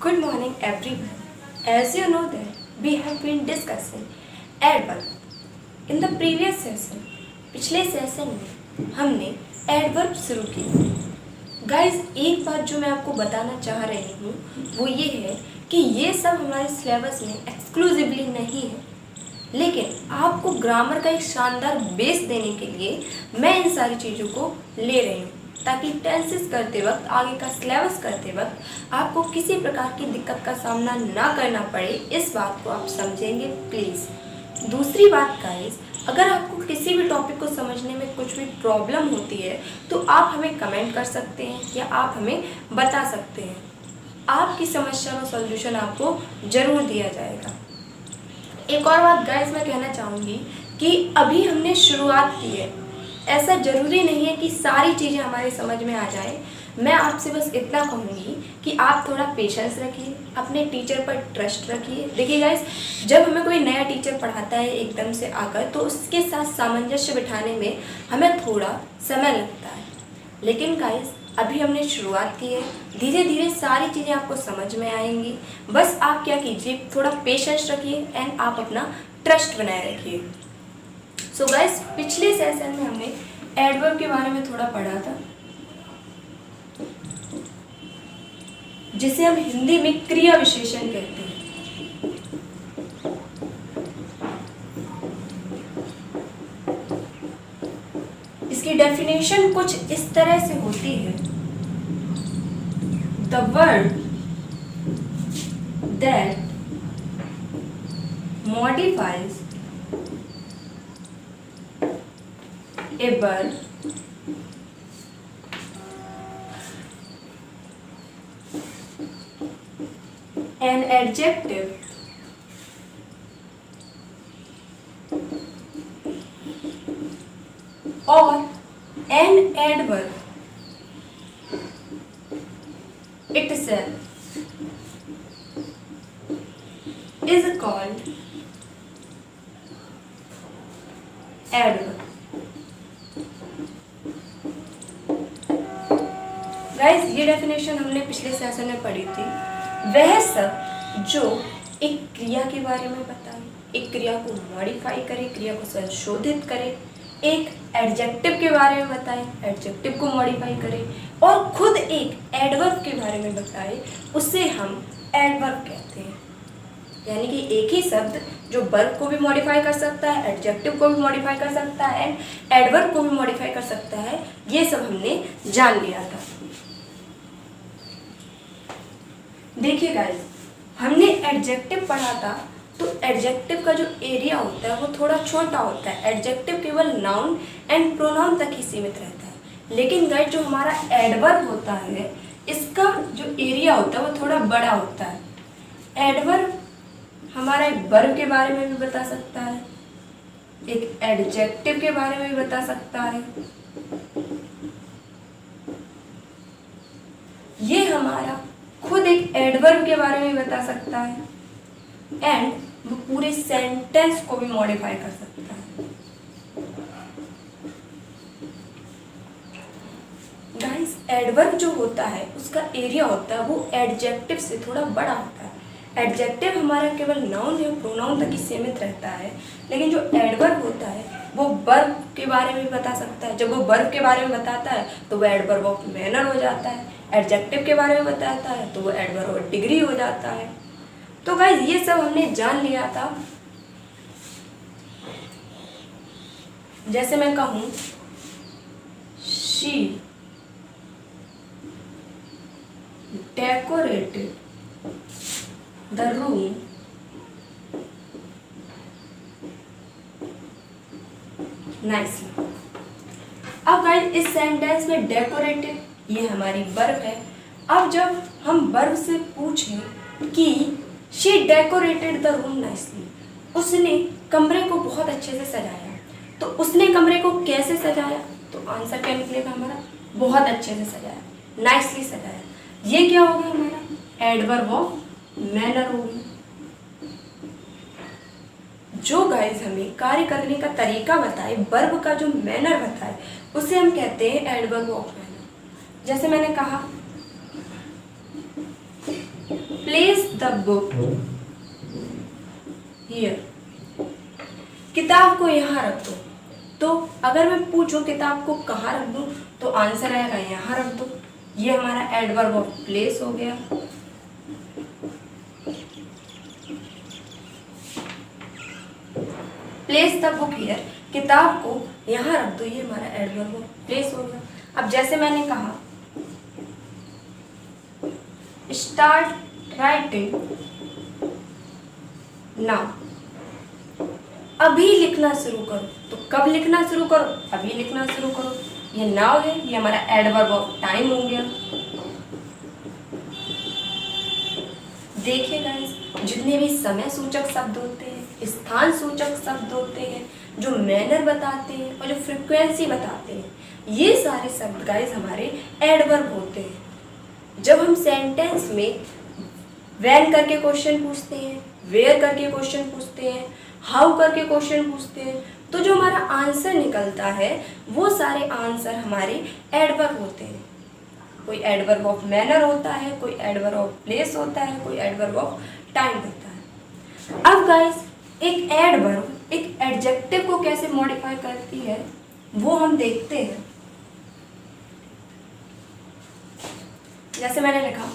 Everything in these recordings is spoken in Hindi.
Good morning everyone. As you know that we have been discussing adverb. In the previous session, पिछले सेशन में हमने एडवर्ब शुरू किया। गाइस एक बात जो मैं आपको बताना चाह रही हूँ वो ये है कि ये सब हमारे सिलेबस में एक्सक्लूसिवली नहीं है, लेकिन आपको ग्रामर का एक शानदार बेस देने के लिए मैं इन सारी चीज़ों को ले रही हूँ ताकि टेंसेस करते वक्त, आगे का सिलेबस करते वक्त आपको किसी प्रकार की दिक्कत का सामना ना करना पड़े। इस बात को आप समझेंगे प्लीज़। दूसरी बात गाइस, अगर आपको किसी भी टॉपिक को समझने में कुछ भी प्रॉब्लम होती है तो आप हमें कमेंट कर सकते हैं या आप हमें बता सकते हैं। आपकी समस्या का सॉल्यूशन आपको ज़रूर दिया जाएगा। एक और बात गाइस मैं कहना चाहूँगी कि अभी हमने शुरुआत की है, ऐसा ज़रूरी नहीं है कि सारी चीज़ें हमारे समझ में आ जाए। मैं आपसे बस इतना कहूँगी कि आप थोड़ा पेशेंस रखिए, अपने टीचर पर ट्रस्ट रखिए। देखिए गाइस, जब हमें कोई नया टीचर पढ़ाता है एकदम से आकर तो उसके साथ सामंजस्य बिठाने में हमें थोड़ा समय लगता है, लेकिन गाइस अभी हमने शुरुआत की है, धीरे धीरे सारी चीज़ें आपको समझ में आएंगी। बस आप क्या कीजिए, थोड़ा पेशेंस रखिए एंड आप अपना ट्रस्ट बनाए रखिए। सो गाइस, पिछले सेशन में हमने एडवर्ब के बारे में थोड़ा पढ़ा था, जिसे हम हिंदी में क्रिया विशेषण कहते हैं। इसकी डेफिनेशन कुछ इस तरह से होती है: the word that modifies a verb an adjective or an adverb itself is called adverb. Guys ये डेफिनेशन हमने पिछले सेशन में पढ़ी थी। वह सब जो एक क्रिया के बारे में बताए, एक क्रिया को मॉडिफाई करे, क्रिया को संशोधित करे, एक एडजेक्टिव के बारे में बताए, एडजेक्टिव को मॉडिफाई करे और खुद एक एडवर्ब के बारे में बताए, उसे हम एडवर्ब कहते हैं। यानी कि एक ही शब्द जो वर्ब को भी मॉडिफाई कर सकता है, एडजेक्टिव को भी मॉडिफाई कर सकता है, एडवर्ब को भी मॉडिफाई कर सकता है। ये सब हमने जान लिया था। देखिए गाइस, हमने एडजेक्टिव पढ़ा था तो एडजेक्टिव का जो एरिया होता है वो थोड़ा छोटा होता है। एडजेक्टिव केवल नाउन एंड प्रोनाउन तक ही सीमित रहता है, लेकिन गाइस जो हमारा एडवर्ब होता है इसका जो एरिया होता है वो थोड़ा बड़ा होता है। एडवर्ब हमारा एक वर्ब के बारे में भी बता सकता है, एक एडजेक्टिव के बारे में भी बता सकता है। ये हमारा खुद एक एडवर्ब के बारे में बता सकता है एंड वो पूरे सेंटेंस को भी मॉडिफाई कर सकता है। गाइस एडवर्ब जो होता है उसका एरिया होता है वो एडजेक्टिव से थोड़ा बड़ा होता है। एडजेक्टिव हमारा केवल नाउन या प्रोनाउन तक ही सीमित रहता है, लेकिन जो एडवर्ब होता है वो वर्ब के बारे में बता सकता है। जब वो वर्ब के बारे में बताता है तो वो एडवर्ब ऑफ मैनर हो जाता है, एडजेक्टिव के बारे में बताता है तो वो एडवर्ब ऑफ डिग्री हो जाता है। तो गाइस ये सब हमने जान लिया था। जैसे मैं कहूँ she decorated the room nicely. अब गाइस इस सेंटेंस में डेकोरेटेड ये हमारी वर्ब है। अब जब हम वर्ब से पूछें कि she decorated the room nicely, उसने कमरे को बहुत अच्छे से सजाया, तो उसने कमरे को कैसे सजाया? तो आंसर क्या निकलेगा हमारा? बहुत अच्छे से सजाया, नाइसली सजाया। ये क्या होगा हमारा? एडवर्ब ऑफ मैनर होगी। जो गाइस हमें कार्य करने का तरीका बताए, वर्ब का जो मैनर बताए, उसे हम कहते हैं एडवर्ब ऑफ मैनर। जैसे मैंने कहा प्लेस द बुक हियर, किताब को यहाँ रख दो। तो अगर मैं पूछूं किताब को कहाँ रख दूं तो आंसर आएगा यहाँ रख दो। ये हमारा एडवर्ब ऑफ प्लेस हो गया। प्लेस द बुक हियर, किताब को यहाँ रख दो, ये हमारा एडवर्ब ऑफ प्लेस हो गया। अब जैसे मैंने कहा स्टार्ट राइटिंग नाउ, अभी लिखना शुरू करो। तो कब लिखना शुरू करो? अभी लिखना शुरू करो। ये नाउ है, ये हमारा एडवर्ब ऑफ टाइम हो गया। देखिए गाइस, जितने भी समय सूचक शब्द होते हैं, स्थान सूचक शब्द होते हैं, जो मैनर बताते हैं और जो फ्रीक्वेंसी बताते हैं, ये सारे शब्द गाइस हमारे एडवर्ब होते हैं। जब हम सेंटेंस में व्हेन करके क्वेश्चन पूछते हैं, वेयर करके क्वेश्चन पूछते हैं, हाउ करके क्वेश्चन पूछते हैं, तो जो हमारा आंसर निकलता है वो सारे आंसर हमारे एडवर्ब होते हैं। कोई एडवर्ब ऑफ मैनर होता है, कोई एडवर्ब ऑफ प्लेस होता है, कोई एडवर्ब ऑफ टाइम होता है। अब गाइस, एक एडवर्ब एक एडजेक्टिव को कैसे मॉडिफाई करती है वो हम देखते हैं। जैसे मैंने लिखा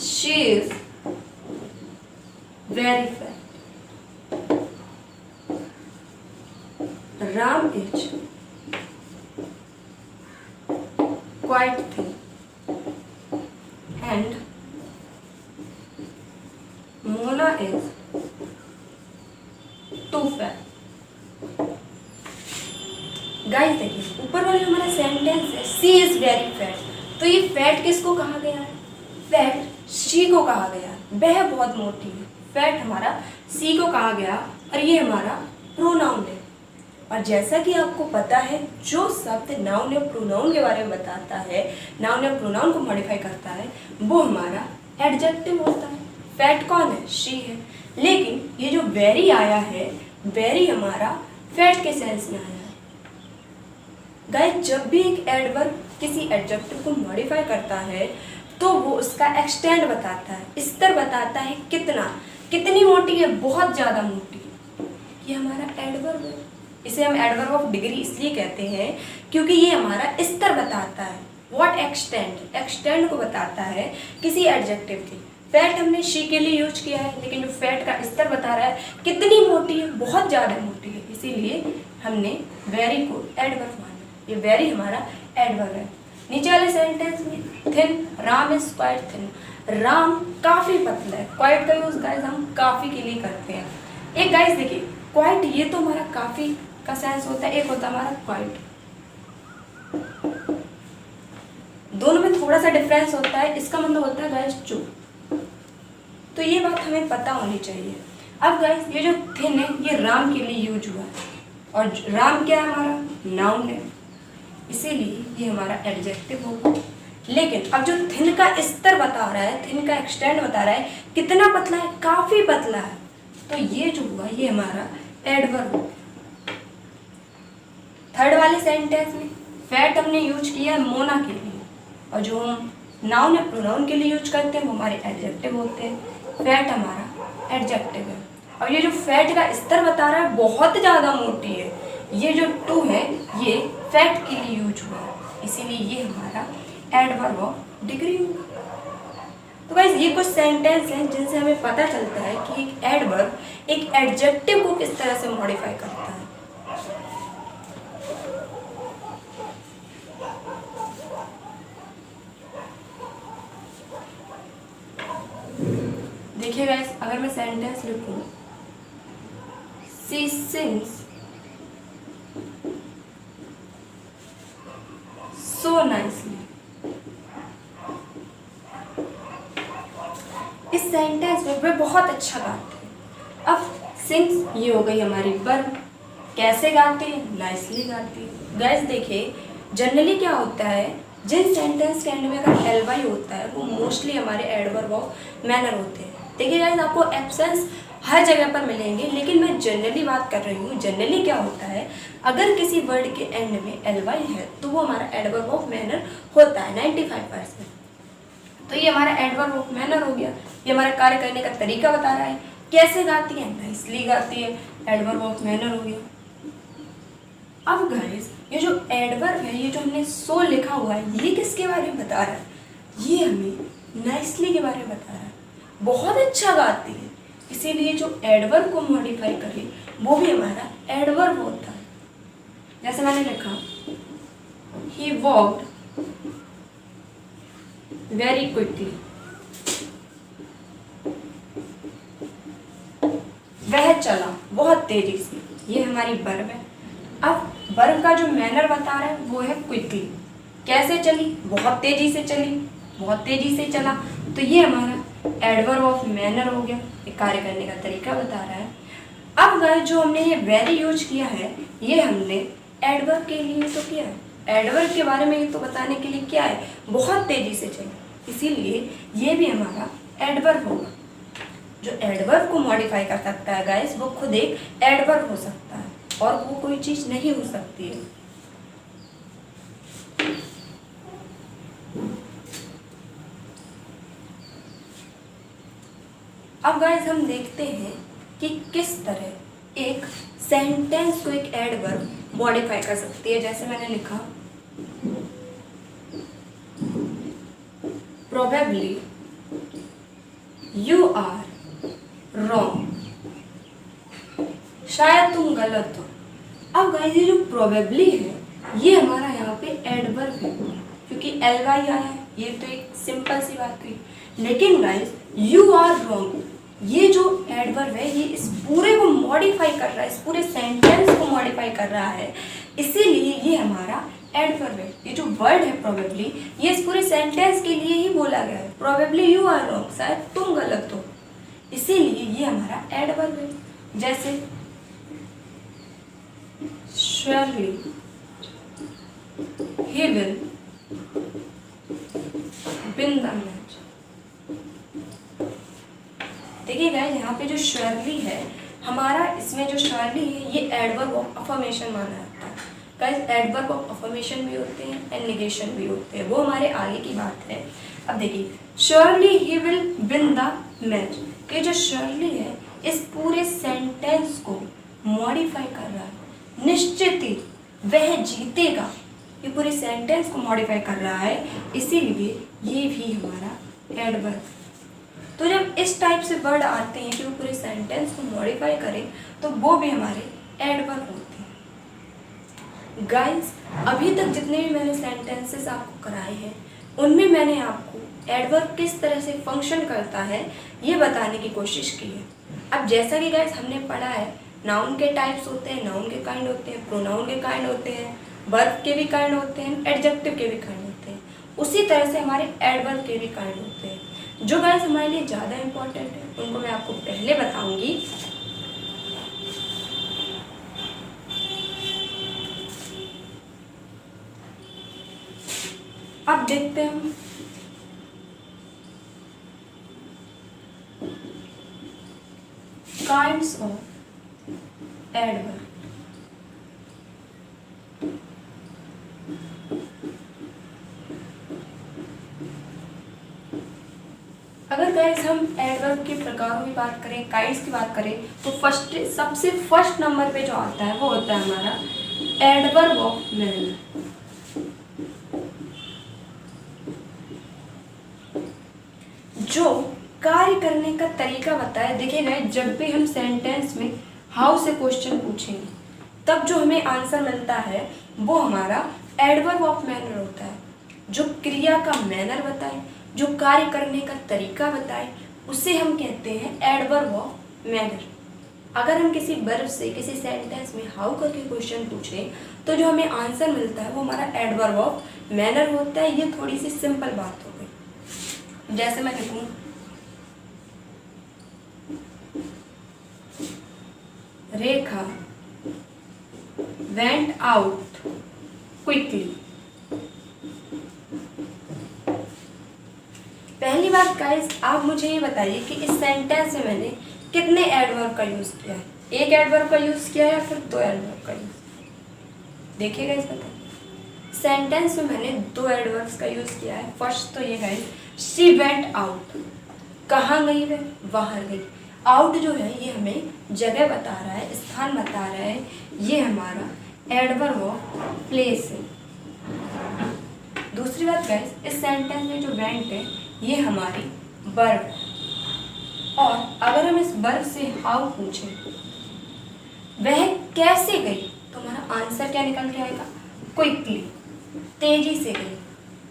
she is very fair, Ram is quite thin and Mona is too fat। Guys देखिए, ऊपर वाले हमारा सेंटेंस है सी इज वेरी फैट, तो ये फैट किसको कहा गया है? फैट शी को कहा गया है, वह बहुत मोटी है। फैट हमारा सी को कहा गया और ये हमारा प्रोनाउन है। और जैसा कि आपको पता है, जो शब्द नाउन या प्रोनाउन के बारे में बताता है, नाउन या प्रोनाउन को मॉडिफाई करता है, वो हमारा एडजेक्टिव होता है। फैट कौन है? शी है। लेकिन ये जो वेरी आया है, वेरी हमारा फैट के सेंस में आया है। गाइस, जब भी एक एडवर्ब किसी एडजेक्टिव को मॉडिफाई करता है तो वो उसका एक्सटेंड बताता है, स्तर बताता है, कितनी मोटी है, बहुत ज़्यादा मोटी है। ये हमारा एडवर्ब है। इसे हम एडवर्ब ऑफ डिग्री इसलिए कहते हैं क्योंकि ये हमारा स्तर बताता है। व्हाट एक्सटेंड, एक्सटेंड को बताता है किसी एडजेक्टिव की। फैट हमने शी के लिए यूज किया है, लेकिन जो फैट का स्तर बता रहा है कितनी मोटी है, बहुत ज़्यादा मोटी है, इसीलिए हमने वेरी को एडवर्ब माना। ये वेरी हमारा एडवर्ब है। नीचे वाले सेंटेंस में thin, Ram is quite thin, Ram काफ़ी पतला है। क्वाइट का यूज गाइस हम काफ़ी के लिए करते हैं। एक गाइस देखिए, क्वाइट ये तो हमारा काफ़ी का सेंस होता है, एक होता है हमारा क्वाइट। दोनों में थोड़ा सा डिफरेंस होता है, इसका मतलब होता है गाइस चुप। तो ये बात हमें पता होनी चाहिए। अब गाइस, ये जो थिन है ये राम के लिए यूज हुआ है, और राम क्या है? हमारा नाउन है, इसीलिए ये हमारा एडजेक्टिव होगा। लेकिन अब जो थिन का स्तर बता रहा है, थिन का एक्सटेंड बता रहा है, कितना पतला है? काफ़ी पतला है, तो ये जो हुआ ये हमारा एडवर्ब होगा। थर्ड वाले सेंटेंस में फैट हमने यूज किया मोना के लिए, और जो हम नाउन या प्रोनाउन के लिए यूज करते हैं वो हमारे एडजेक्टिव होते हैं। फैट हमारा एडजेक्टिव है। और ये जो फैट का स्तर बता रहा है बहुत ज़्यादा मोटी है, ये जो टू है ये फैट के लिए यूज हुआ है, इसीलिए ये हमारा एडवर्ब ऑफ डिग्री होगा। तो गाइस, ये कुछ सेंटेंस हैं जिनसे हमें पता चलता है कि एक एडवर्ब एक एडजेक्टिव को किस तरह से मॉडिफाई करता है। देखिए गाइस, अगर मैं सेंटेंस लिखूं शी सिंग्स सो नाइसली, इस सेंटेंस में वे बहुत अच्छा गाते हैं। अब सिंग्स ये हो गई हमारी वर्ब, कैसे गाते हैं? नाइसली गाते हैं। गाइस देखिए, जनरली क्या होता है, जिन सेंटेंस के एंड में अगर एल वाई होता है वो मोस्टली हमारे एडवर्ब ऑफ मैनर होते हैं। देखिए गाइस, आपको एब्सेंस हर जगह पर मिलेंगे, लेकिन मैं जनरली बात कर रही हूँ। जनरली क्या होता है, अगर किसी वर्ड के एंड में एल वाई है तो वो हमारा एडवर्ब ऑफ मैनर होता है 95%। तो ये हमारा एडवर्ब ऑफ मैनर हो गया। ये हमारा कार्य करने का तरीका बता रहा है। कैसे गाती है, नाइसली गाती है, एडवर्ब ऑफ मैनर हो गया। अब गाइस ये जो एडवर्ब है, ये जो हमने सो लिखा हुआ है, ये किसके बारे में बता रहा है? ये हमें नाइसली के बारे में बता रहा है। बहुत अच्छा गाती है, इसीलिए जो एडवर्ब को मॉडिफाई करे वो भी हमारा एडवर्ब होता है। जैसे मैंने लिखा ही वॉक्ड वेरी क्विकली, वह चला बहुत तेजी से, ये हमारी वर्ब है। अब वर्ब का जो मैनर बता रहा है वो है क्विकली। कैसे चली? बहुत तेजी से चली, बहुत तेजी से चला, तो ये हमारा एडवर्ब ऑफ मैनर हो गया। ये कार्य करने का तरीका बता रहा है। अब गाइस जो हमने ये वेरी यूज किया है, ये हमने एडवर्ब के लिए तो किया है। एडवर्ब के बारे में ये तो बताने के लिए क्या है, बहुत तेजी से चला, इसीलिए ये भी हमारा एडवर्ब होगा। जो एडवर्ब को मॉडिफाई कर सकता है गाइस, वो खुद एक एडवर्ब हो सकता है और वो कोई चीज नहीं हो सकती है। अब गाइस हम देखते हैं कि किस तरह एक सेंटेंस को एक एडवर्ब मॉडिफाई कर सकती है। जैसे मैंने लिखा प्रोबेबली यू आर रॉन्ग, शायद तुम गलत हो। अब गाइस ये जो प्रोबेबली है, ये हमारा यहाँ पे एडवर्ब है, क्योंकि एल वाई आया है, ये तो एक सिंपल सी बात हुई। लेकिन गाइस यू आर रॉन्ग, ये जो एडवर्ब है, ये इस पूरे को मॉडिफाई कर रहा है, इस पूरे सेंटेंस को मॉडिफाई कर रहा है, इसीलिए ये हमारा एडवर्ब है। ये जो वर्ड है प्रोबेबली, ये इस पूरे सेंटेंस के लिए ही बोला गया है। प्रोबेबली यू आर रॉन्ग, शायद तुम गलत हो, इसीलिए ये हमारा एडवर्ब है। जैसे surely he will win the match। देखिए गाइस यहाँ पे जो surely है हमारा, इसमें जो surely है ये एडवर्ब ऑफ अफर्मेशन माना जाता है। गाइस एडवर्ब ऑफ अफर्मेशन भी होते हैं एंड नेगेशन भी होते हैं, वो हमारे आगे की बात है। अब देखिए surely he will win the match, कि जो surely है इस पूरे सेंटेंस को मॉडिफाई कर रहा है। निश्चित ही वह जीतेगा, ये पूरे सेंटेंस को मॉडिफाई कर रहा है, इसीलिए ये भी हमारा एडवर्ब। तो जब इस टाइप से वर्ड आते हैं कि वो पूरे सेंटेंस को मॉडिफाई करें, तो वो भी हमारे एडवर्ब होते हैं। गाइस अभी तक जितने भी मैंने सेंटेंसेस आपको कराए हैं, उनमें मैंने आपको एडवर्ब किस तरह से फंक्शन करता है ये बताने की कोशिश की है। अब जैसा कि गाइस हमने पढ़ा है, नाउन के टाइप्स होते हैं, नाउन के काइंड होते हैं, प्रोनाउन के काइंड होते हैं, वर्ब के भी काइंड होते हैं, एडजेक्टिव के भी काइंड होते हैं। उसी तरह से हमारे एडवर्ब के भी काइंड होते हैं। जो गाइस हमारे लिए ज़्यादा इंपॉर्टेंट है उनको मैं आपको पहले बताऊंगी। अब देखते हैं हम काइंड्स ऑफ एडवर्ब। अगर गाइस हम एडवर्ब के प्रकारों की बात करें, काइंड्स की बात करें, तो सबसे फर्स्ट नंबर पे जो आता है वो होता है हमारा एडवर्ब ऑफ मैनर। जो कार्य करने का तरीका बताए। देखिए गाइस जब भी हम सेंटेंस में हाउ से क्वेश्चन पूछेंगे, तब जो हमें आंसर मिलता है वो हमारा एडवर्ब ऑफ मैनर होता है। जो क्रिया का मैनर बताए, जो कार्य करने का तरीका बताए, उसे हम कहते हैं एडवर्ब ऑफ मैनर। अगर हम किसी वर्ब से किसी सेंटेंस में हाउ करके क्वेश्चन पूछें, तो जो हमें आंसर मिलता है वो हमारा एडवर्ब ऑफ मैनर होता है। ये थोड़ी सी सिंपल बात हो गई। जैसे मैं लिखूं रेखा went out quickly। पहली बात गाइस आप मुझे ये बताइए कि इस सेंटेंस में मैंने कितने एडवर्ब का यूज किया है। एक एडवर्ब का यूज किया है या फिर दो एडवर्ब का यूज? देखिए गाइस बताइए, सेंटेंस में मैंने दो एडवर्ब्स का यूज किया है। फर्स्ट तो ये गाइस शी वेंट आउट, कहाँ गई वह, बाहर गई। आउट जो है ये हमें जगह बता रहा है, स्थान बता रहा है, ये हमारा एडवर्ब ऑफ प्लेस है। दूसरी बात गाइस, इस सेंटेंस में जो वेंट है ये हमारी वर्ब है, और अगर हम इस वर्ब से हाउ पूछें, वह कैसे गई, तो हमारा आंसर क्या निकल के आएगा, क्विकली, तेजी से गई।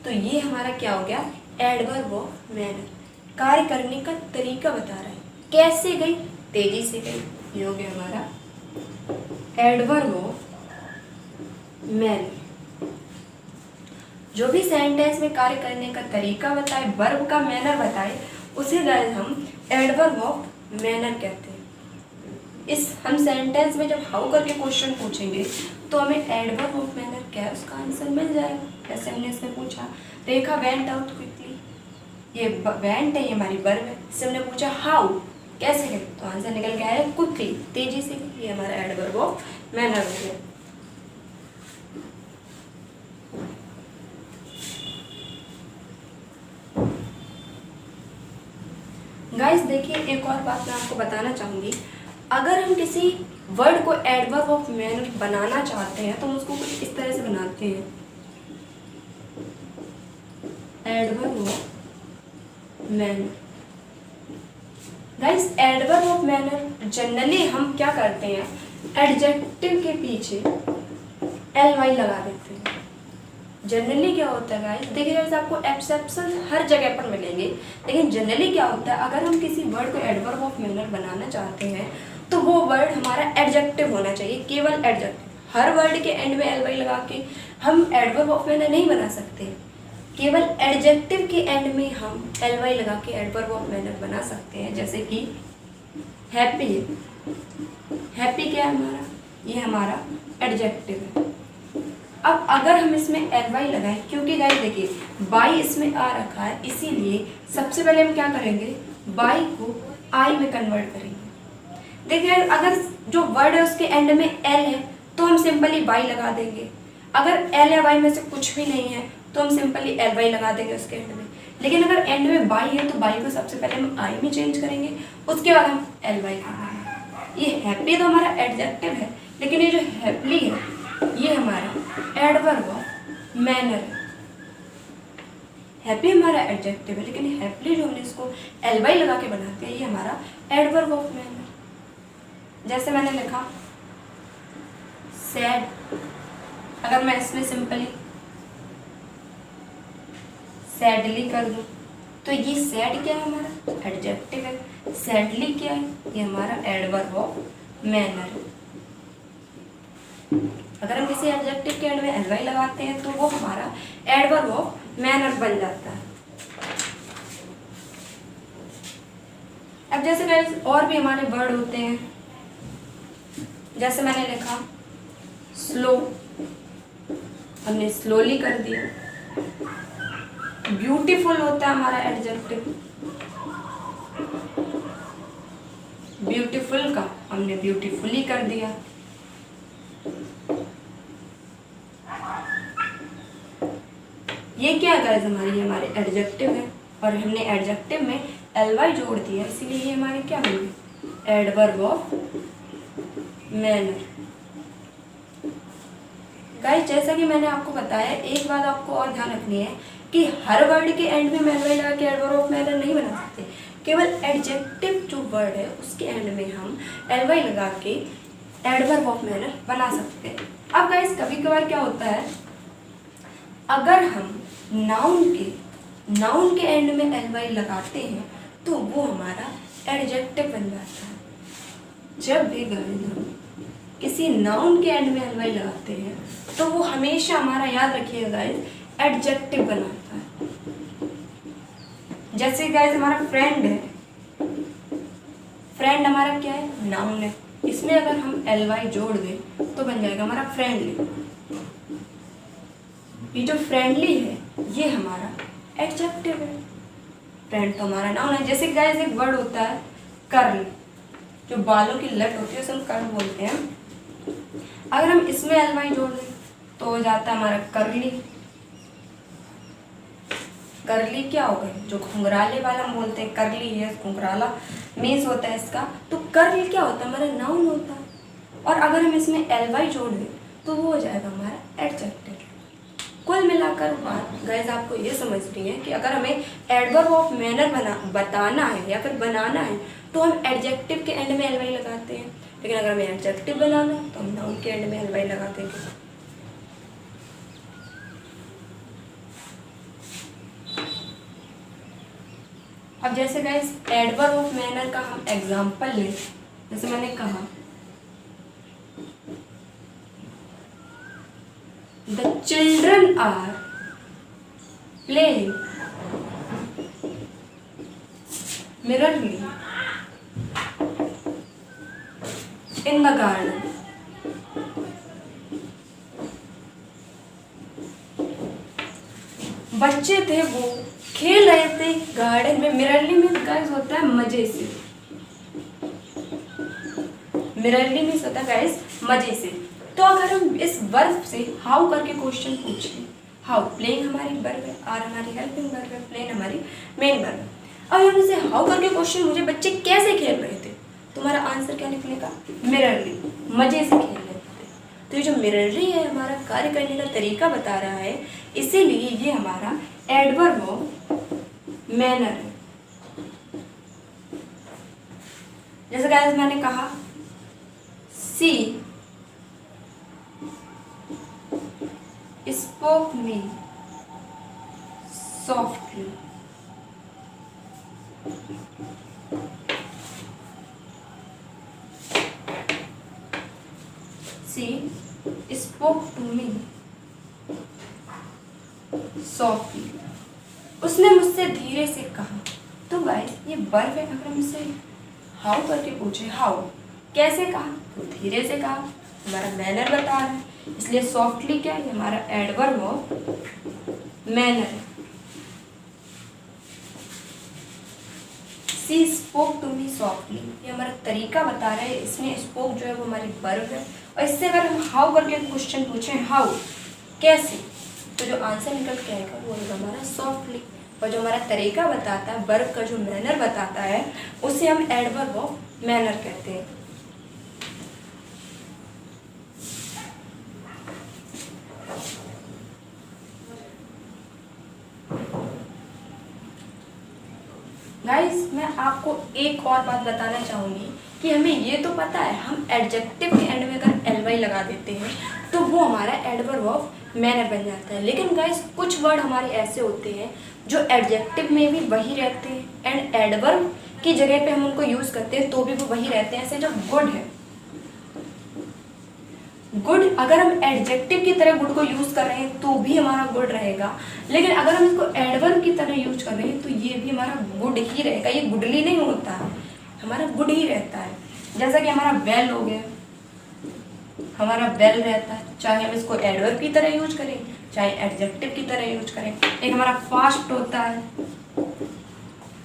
तो ये हमारा क्या हो गया, एडवर्ब ऑफ मैनर, कार्य करने का तरीका बता रहा है, कैसे गई, तेजी से गई। ये हो गया हमारा एडवर्ब ऑफ मैनर। जो भी सेंटेंस में कार्य करने का तरीका बताए, वर्ब का मैनर बताए, उसे गाइस हम एडवर्ब ऑफ मैनर कहते हैं। इस हम सेंटेंस में जब हाउ करके क्वेश्चन पूछेंगे तो हमें एडवर्ब ऑफ मैनर क्या है उसका आंसर मिल जाएगा। जैसे हमने इसमें पूछा, रेखा वेंट आउट क्विकली, ये वेंट है, ये हमारी वर्ब है। इससे हमने पूछा हाउ, कैसे गई, तो आंसर निकल गया है क्विकली, तेजी से गई। ये हमारा एडवर्ब ऑफ मैनर हो गया। गाइस देखिए, एक और बात मैं आपको बताना चाहूँगी, अगर हम किसी वर्ड को एडवर्ब ऑफ मैनर बनाना चाहते हैं तो हम उसको कुछ इस तरह से बनाते हैं, adverb of manner. Guys adverb of manner generally हम क्या करते हैं, एडजेक्टिव के पीछे ly लगा देते हैं। जनरली क्या होता है गाइस, देखिए गाइस आपको एक्सेप्शन हर जगह पर मिलेंगे, लेकिन जनरली क्या होता है, अगर हम किसी वर्ड को एडवर्ब ऑफ मैनर बनाना चाहते हैं तो वो वर्ड हमारा एडजेक्टिव होना चाहिए, केवल एडजेक्टिव। हर वर्ड के एंड में ly लगा के हम एडवर्ब ऑफ मैनर नहीं बना सकते, केवल एडजेक्टिव के एंड में हम ly लगा के एडवर्ब ऑफ मैनर बना सकते हैं। जैसे कि हैप्पी है, हैप्पी क्या है हमारा, ये हमारा एडजेक्टिव है। अब अगर हम इसमें ly लगाएं, क्योंकि गाइस देखिए बाई इसमें आ रखा है, इसीलिए सबसे पहले हम क्या करेंगे, बाई को आई में कन्वर्ट करेंगे। देखिए अगर जो वर्ड है उसके एंड में एल है तो हम सिंपली बाई लगा देंगे, अगर एल या वाई में से कुछ भी नहीं है तो हम सिंपली एल वाई लगा देंगे उसके एंड में। लेकिन अगर एंड में बाई है तो बाई को सबसे पहले हम आई में चेंज करेंगे, उसके बाद हम एल वाई करेंगे। ये हैप्पी तो हमारा एडजेक्टिव है, लेकिन ये जो हैप्पी है ये हमारा एडवर्ब ऑफ मैनर है। हैप्पी हमारा एडजेक्टिव है, लेकिन हैप्पी जो हमने इसको एल वाई लगा के बनाते हैं ये हमारा एडवर्ब ऑफ मैनर। जैसे मैंने लिखा सैड, अगर मैं इसमें सिंपली सैडली कर दूं तो ये सैड क्या है, हमारा एडजेक्टिव है। सैडली क्या है, ये हमारा एडवर्ब ऑफ मैनर है। अगर हम किसी एडजेक्टिव के एंड में एल वाई लगाते हैं तो वो हमारा एडवर्ब ऑफ मैनर बन जाता है। अब जैसे गाइस और भी हमारे वर्ड होते हैं, जैसे मैंने लिखा स्लो, हमने स्लोली कर दिया। ब्यूटीफुल होता है हमारा एडजेक्टिव, ब्यूटीफुल का हमने ब्यूटीफुली कर दिया। ये क्या गाइस हमारी हमारे एडजेक्टिव है, और हमने एडजेक्टिव में एल वाई जोड़ दिया, इसीलिए ये हमारे क्या होंगे, एडवर्ब ऑफ मैनर। गाइस जैसा कि मैंने आपको बताया, एक बात आपको और ध्यान रखनी है कि हर वर्ड के एंड में एल वाई लगा के एडवर्ब ऑफ मैनर नहीं बना सकते, केवल एडजेक्टिव जो वर्ड है उसके एंड में हम एल वाई लगा के एडवर्ब ऑफ मैनर बना सकते हैं। अब गाइस कभी कभार क्या होता है, अगर हम नाउन के एंड में एल वाई लगाते हैं तो वो हमारा एडजेक्टिव बन जाता है। जब भी हम किसी नाउन के एंड में एल वाई लगाते हैं तो वो हमेशा हमारा, याद रखिएगा गाइस, एडजेक्टिव बनाता है। जैसे गाइस हमारा फ्रेंड है, फ्रेंड हमारा क्या है, नाउन है, इसमें अगर हम एल वाई जोड़ दें तो बन जाएगा हमारा फ्रेंडली। ये जो फ्रेंडली है ये हमारा एडजेक्टिव है, फ्रेंड तो हमारा नाउन है। जैसे गाइस एक वर्ड होता है कर्ल, जो बालों की लट होती है उसे हम कर्ल बोलते हैं। अगर हम इसमें एल वाई जोड़ दें तो हो जाता है हमारा कर्ली। करली क्या होगा, जो घुंघराले वाला हम बोलते हैं करली है, घुंघराला मीन्स होता है इसका। तो कर्ल क्या होता है, हमारा नाउन होता है। और अगर हम इसमें ly जोड़ दें तो वो हो जाएगा हमारा एडजेक्टिव। कुल मिलाकर बात गाइस आपको ये समझनी है कि अगर हमें एडवर्ब ऑफ मैनर बताना है या फिर बनाना है तो हम एडजेक्टिव के एंड में ly लगाते हैं, लेकिन अगर हमें एडजेक्टिव बनाना है तो हम नाउन के एंड में ly लगा देंगे। अब जैसे गाइस एडवर्ब ऑफ मैनर का हम एग्जांपल लें, जैसे मैंने कहा The children are playing merrily in the garden. बच्चे थे वो खेल रहे थे गार्डन में। मिररली में गाइस होता है मजे से, मिररली में होता है गाइस मजे से। तो अगर हम इस वर्ब से हाउ करके क्वेश्चन पूछें, हाउ प्लेइंग हमारी वर्ब है, आर हमारी हेल्पिंग वर्ब है, प्लेन हमारी मेन वर्ब है। अब हम इसे हाउ करके क्वेश्चन मुझे बच्चे कैसे खेल रहे थे, तुम्हारा आंसर क्या निकलेगा, मिररली, मजे से खेल रहे थे। तो ये जो मिररली है हमारा कार्य करने का तरीका बता रहा है, इसीलिए ये हमारा एडवर्ब ऑफ मैनर है। जैसे गाइस मैंने कहा सी spoke me softly. She spoke to me softly. उसने मुझसे धीरे से कहा। तो गाइस ये वर्ब है, अगर हम इसे हाउ करके पूछे, हाउ कैसे कहा, तो धीरे से कहा, हमारा मैनर बता रहा है, इसलिए सॉफ्टली क्या है, हमारा एडवर्ब ऑफ मैनर है। सी स्पोक टू मी सॉफ्टली, ये हमारा तरीका बता रहा है, इसमें स्पोक जो है वो हमारी वर्ब है। और इससे अगर हम हाउ करके क्वेश्चन पूछें, हाउ कैसे, तो जो आंसर निकल के आएगा वो होगा हमारा सॉफ्टली। और जो हमारा तरीका बताता है, वर्ब का जो मैनर बताता है, उसे हम एडवर्ब ऑफ मैनर कहते हैं। गाइस मैं आपको एक और बात बताना चाहूँगी कि हमें ये तो पता है हम एडजेक्टिव के एंड में अगर ly लगा देते हैं तो वो हमारा एडवर्ब ऑफ मैनर बन जाता है। लेकिन गाइस कुछ वर्ड हमारे ऐसे होते हैं जो एडजेक्टिव में भी वही रहते हैं एंड एडवर्ब की जगह पे हम उनको यूज़ करते हैं तो भी वो वही रहते हैं। ऐसे जो गुड है, गुड अगर हम एडजेक्टिव की तरह गुड को यूज़ कर रहे हैं तो भी हमारा गुड रहेगा, लेकिन अगर हम इसको एडवर्ब की तरह यूज कर रहे हैं तो ये भी हमारा गुड ही रहेगा। ये गुडली नहीं होता है, हमारा गुड ही रहता है। जैसा कि हमारा वेल हो गया, हमारा वेल रहता है, चाहे हम इसको एडवर्ब की तरह यूज करें चाहे एडजेक्टिव की तरह यूज करें। एक हमारा फास्ट होता है,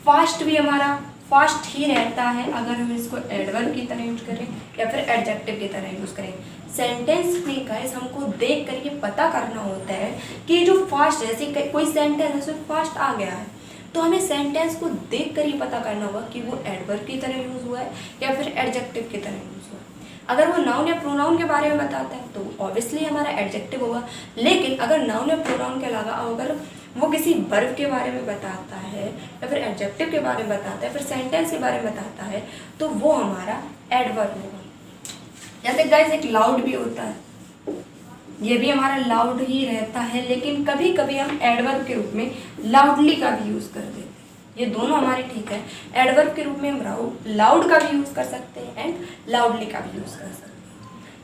फास्ट भी हमारा फास्ट ही रहता है अगर हम इसको एडवर्ब की तरह यूज करें या फिर एडजेक्टिव की तरह यूज करें। सेंटेंस में गाइस हमको देख कर ये पता करना होता है कि जो फास्ट, जैसे कोई सेंटेंस है उसमें फास्ट आ गया है तो हमें सेंटेंस को देख कर ही पता करना होगा कि वो एडवर्ब की तरह यूज हुआ है या फिर एडजेक्टिव की तरह यूज हुआ है। अगर वो नाउन या प्रोनाउन के बारे में बताता है तो ऑब्वियसली हमारा एडजेक्टिव होगा, लेकिन अगर नाउन या प्रोनाउन के अलावा अगर वो किसी वर्ब के बारे में बताता है या फिर एडजेक्टिव के बारे में बताता है, फिर सेंटेंस के बारे में बताता है तो वो हमारा एडवर्ब होगा। जैसे गाइस एक लाउड भी होता है, ये भी हमारा लाउड ही रहता है, लेकिन कभी कभी हम एडवर्ब के रूप में लाउडली का भी यूज़ कर देते हैं। ये दोनों हमारे ठीक है, एडवर्ब के रूप में हम लाउड का भी यूज़ कर सकते हैं एंड लाउडली का भी यूज़ कर सकते हैं।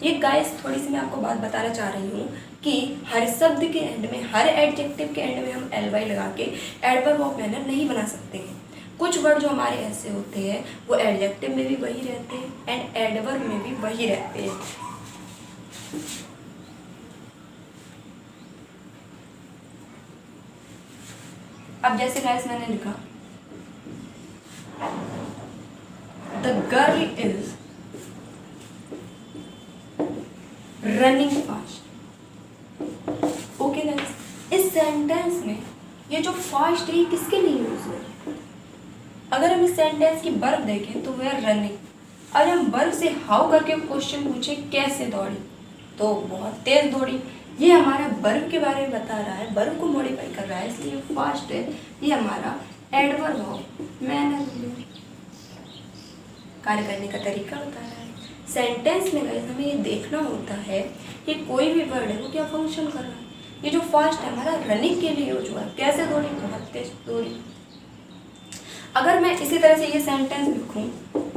ये गाइस थोड़ी सी मैं आपको बात बताना चाह रही हूँ कि हर शब्द के एंड में, हर एडजेक्टिव के एंड में हम ly लगा के एडवर्ब ऑफ मैनर नहीं बना सकते हैं। कुछ वर्ड जो हमारे ऐसे होते हैं वो एडजेक्टिव में भी वही रहते हैं एंड एडवर्ब में भी वही रहते हैं। अब जैसे गाइस मैंने लिखा the girl is running fast. Okay guys, इस सेंटेंस में ये जो फास्ट है ये किसके लिए यूज हो रही है? अगर हम इस सेंटेंस की वर्ब देखें तो वे आर रनिंग। अगर हम वर्ब से हाउ करके क्वेश्चन पूछे कैसे दौड़ी, तो बहुत तेज दौड़ी। ये हमारा वर्ब के बारे में बता रहा है, वर्ब को मॉडिफाई कर रहा है, इसलिए फास्ट है। ये हमारा एडवर्ब ऑफ मैनर कार्य करने का तरीका बता रहा है। सेंटेंस में गाइस हमें ये देखना होता है कि कोई भी वर्ड है वो क्या फंक्शन कर रहा है। ये जो फास्ट है हमारा रनिंग के लिए यूज हुआ है। कैसे दौड़ी? बहुत तेज दौड़ी। अगर मैं इसी तरह से ये सेंटेंस लिखूं,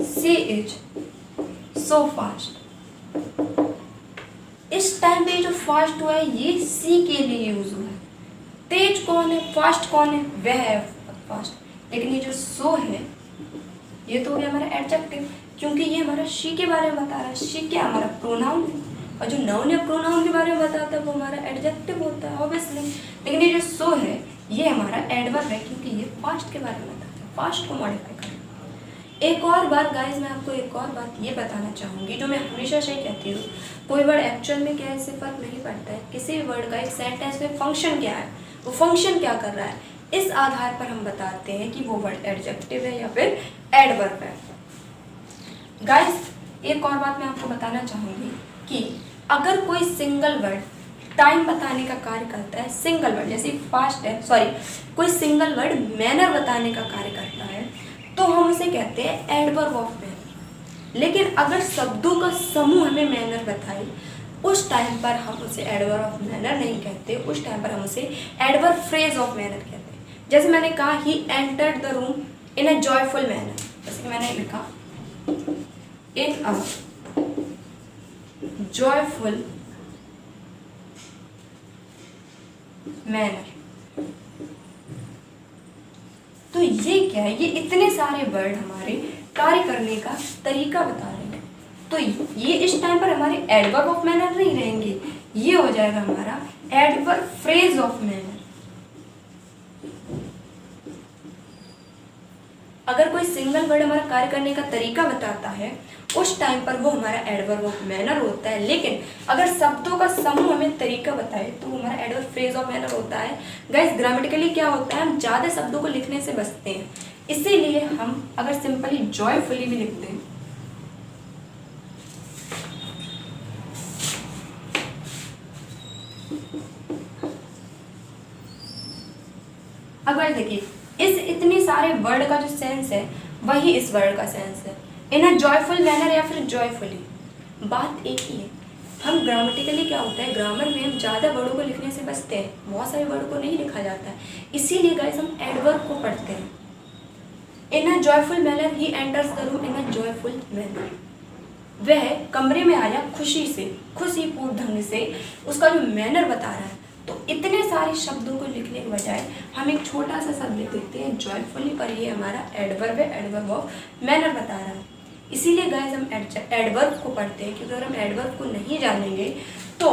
शी इज सो फास्ट, इस टाइम पे जो फास्ट हुआ है ये सी के लिए यूज हुआ है। तेज कौन है, फास्ट कौन है? वह है फास्ट। लेकिन ये जो सो है ये तो हो गया हमारा एडजेक्टिव, क्योंकि ये हमारा शी के बारे में बता रहा है। शी क्या हमारा प्रोनाउन है, और जो नाउन या प्रोनाउन के बारे में बताता है वो हमारा एडजेक्टिव होता है ऑब्वियसली। लेकिन ये जो सो है ये हमारा एडवर्ब है, क्योंकि ये फास्ट के बारे में बताता है, फास्ट को मॉडिफाई करता है। एक और बार गाइस मैं आपको एक और बात ये बताना चाहूँगी जो मैं हमेशा से कहती हूँ, कोई वर्ड एक्चुअल में क्या है इससे फर्क नहीं पड़ता है। किसी भी वर्ड का एक सेंटेंस में फंक्शन क्या है, वो फंक्शन क्या कर रहा है, इस आधार पर हम बताते हैं कि वो वर्ड एडजेक्टिव है या फिर एडवर्ब है। गाइस एक और बात मैं आपको बताना चाहूँगी कि अगर कोई सिंगल वर्ड टाइम बताने का कार्य करता है, सिंगल वर्ड जैसे फास्ट है, कोई सिंगल वर्ड मैनर बताने का कार्य करता है, तो हम उसे कहते हैं एडवर्ब ऑफ मैनर। लेकिन अगर शब्दों का समूह हमें मैनर बताए, उस टाइम पर हम उसे एडवर्ब ऑफ मैनर नहीं कहते, उस टाइम पर हम उसे एडवर्ब फ्रेज ऑफ मैनर कहते हैं। जैसे मैंने कहा he entered the room in a joyful manner, जैसे कि मैंने लिखा इन अ जॉयफुल मैनर। तो ये क्या है, ये इतने सारे वर्ड हमारे कार्य करने का तरीका बता रहे हैं। तो ये इस टाइम पर हमारे एडवर्ब ऑफ मैनर नहीं रहेंगे, ये हो जाएगा हमारा एडवर्ब फ्रेज ऑफ मैनर। अगर कोई सिंगल वर्ड हमारा कार्य करने का तरीका बताता है, उस टाइम पर वो हमारा एडवर्ब ऑफ मैनर होता है। लेकिन अगर शब्दों का समूह हमें तरीका बताए तो वो हमारा एडवर्ब फ्रेज ऑफ मैनर होता है। गाइस ग्रामेटिकली क्या होता है, हम ज़्यादा शब्दों को लिखने से बचते हैं, इसीलिए हम अगर सिंपली जॉयफुली भी लिखते हैं, अगर देखिए इस इतने सारे वर्ड का जो सेंस है वही इस वर्ड का सेंस है, इन अ जॉयफुल मैनर या फिर जॉयफुली, बात एक ही है। हम ग्रामेटिकली क्या होता है, ग्रामर में हम ज़्यादा वर्डों को लिखने से बचते हैं, बहुत सारे वर्ड को नहीं लिखा जाता है, इसीलिए गाइस हम एडवर्ब को पढ़ते हैं। In a joyful manner he enters the room in a joyful manner, वह कमरे में आया खुशी से, खुशीपूर्ण ढंग से, उसका जो मैनर बता रहा है। तो इतने सारे शब्दों को लिखने के बजाय हम एक छोटा सा शब्द लिख देते हैं जॉयफुली, पर ये हमारा एडवर्ब है, एडवर्ब ऑफ मैनर बता रहा है। इसीलिए गाइस हम एडवर्ब को पढ़ते हैं, क्योंकि अगर हम एडवर्ब को नहीं जानेंगे तो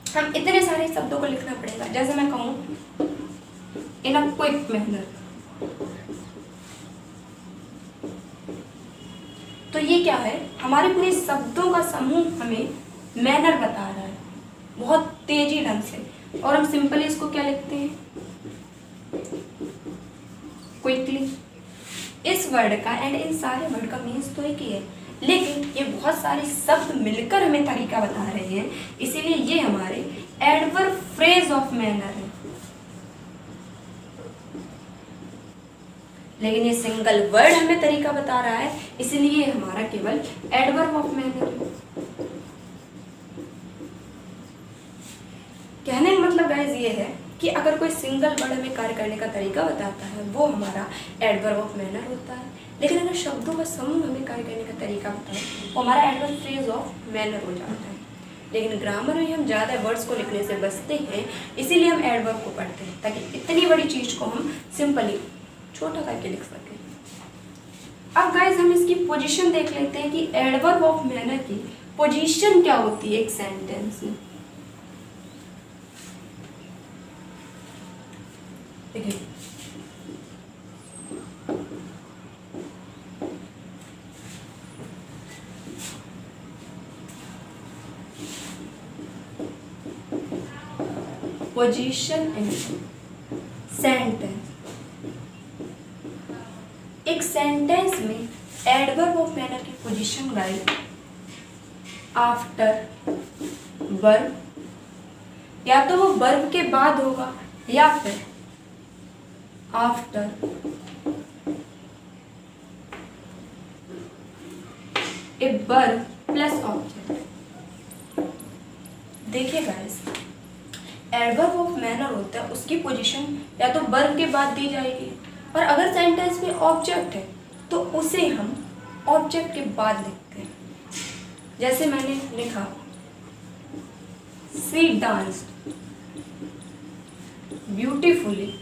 हम इतने सारे शब्दों को लिखना पड़ेगा। जैसे मैं कहूँ इन अ क्विक मैनर, तो ये क्या है, हमारे पूरे शब्दों का समूह हमें मैनर बता रहा है बहुत तेजी ढंग से, और हम सिंपली इसको क्या लिखते हैं, क्विकली। इस वर्ड का एंड इन सारे वर्ड का मीन्स तो एक ही है, लेकिन ये बहुत सारे शब्द मिलकर हमें तरीका बता रहे हैं, इसीलिए ये हमारे एडवर्ब फ्रेज ऑफ मैनर है। लेकिन ये सिंगल वर्ड हमें तरीका बता रहा है, इसलिए हमारा केवल एडवर्ब ऑफ मैनर है। कहने का मतलब गाइस ये है कि अगर कोई सिंगल वर्ड हमें कार्य करने का तरीका बताता है वो हमारा एडवर्ब ऑफ मैनर होता है, लेकिन अगर शब्दों का समूह हमें कार्य करने का तरीका बताए वो हमारा एडवर्ब फ्रेज ऑफ मैनर हो जाता है। लेकिन ग्रामर में हम ज़्यादा वर्ड्स को लिखने से बचते हैं, इसीलिए हम एडवर्ब को पढ़ते हैं, ताकि इतनी बड़ी चीज़ को हम सिंपली छोटा करके लिख सकें। अब गाइस हम इसकी पोजीशन देख लेते हैं कि एडवर्ब ऑफ मैनर की पोजीशन क्या होती है एक सेंटेंस में। देखिए पोजीशन इन सेंटेंस, एक सेंटेंस में एडवर्ब ऑफ मैनर की पोजीशन गाइस आफ्टर वर्ब, या तो वो वर्ब के बाद होगा या फिर after a verb plus object. देखिए गाइस, एडवर्ब ऑफ मैनर होता है उसकी पोजीशन या तो वर्ब के बाद दी जाएगी, और अगर सेंटेंस में ऑब्जेक्ट है तो उसे हम ऑब्जेक्ट के बाद लिखते हैं। जैसे मैंने लिखा she danced beautifully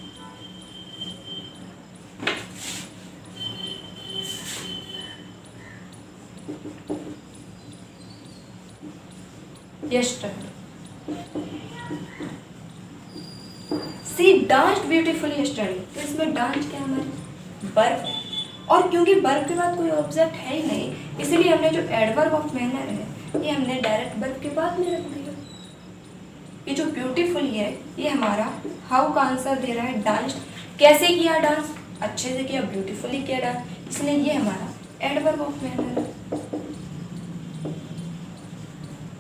yesterday, she danced beautifully yesterday। तो इसमें डांस क्या हमारी वर्ब है, और क्योंकि वर्ब के बाद कोई ऑब्जेक्ट है ही नहीं, इसलिए हमने जो एडवर्ब ऑफ मैनर है ये हमने डायरेक्ट वर्ब के बाद में रख दिया। ये जो ब्यूटीफुली है ये हमारा हाउ का आंसर दे रहा है, डांस। कैसे किया डांस? अच्छे से किया, ब्यूटीफुली किया डांस, इसलिए ये हमारा एडवर्ब ऑफ मैनर है।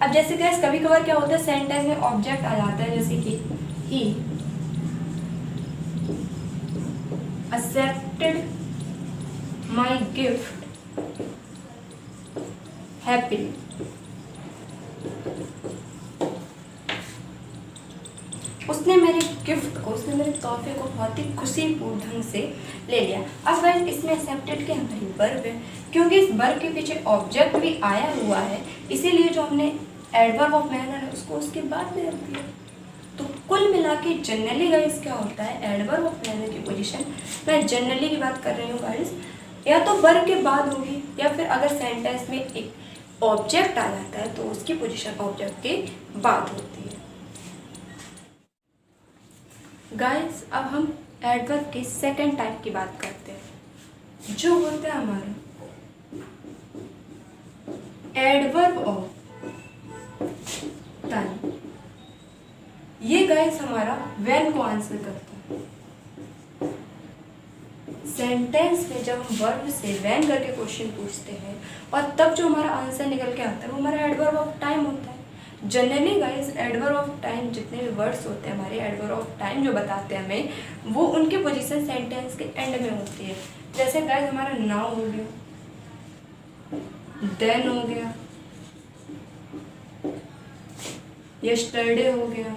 अब जैसे गाइस कभी कभार क्या होता है, सेंटेंस में ऑब्जेक्ट आ जाता है, जैसे कि ही accepted my gift happily। उसने मेरे गिफ्ट को, उसने मेरे तोहफे को बहुत ही खुशीपूर्ण ढंग से ले लिया। अब गाइस इसमें एक्सेप्टेड के हमारी वर्ब है, क्योंकि इस वर्ब के पीछे ऑब्जेक्ट भी आया हुआ है, इसीलिए जो हमने एडवर्ब ऑफ मैनर है उसको उसके बाद में रख दिया। तो कुल मिला के जनरली गाइस क्या होता है, एडवर्ब ऑफ मैनर की पोजीशन, मैं जनरली की बात कर रही हूँ गाइस, या तो वर्ब के बाद होगी, या फिर अगर सेंटेंस में एक ऑब्जेक्ट आ जाता है तो उसकी पोजीशन ऑब्जेक्ट के बाद होती है। गाइस अब हम एडवर्ब के सेकंड टाइप की बात करते हैं, जो होता है हमारा एडवर्ब ऑफ टाइम। ये गाइस हमारा व्हेन को आंसर करता है। सेंटेंस में जब हम वर्ब से व्हेन करके क्वेश्चन पूछते हैं और तब जो हमारा आंसर निकल के आता है वो हमारा एडवर्ब ऑफ टाइम होता है। Generally guys adverb of time जितने भी वर्ड्स होते हैं हमारे एडवर्ब ऑफ टाइम जो बताते हैं हमें, वो उनकी पोजीशन सेंटेंस के एंड में होती है। जैसे गाइस हमारा नाउ हो गया, देन हो गया, यस्टरडे हो गया,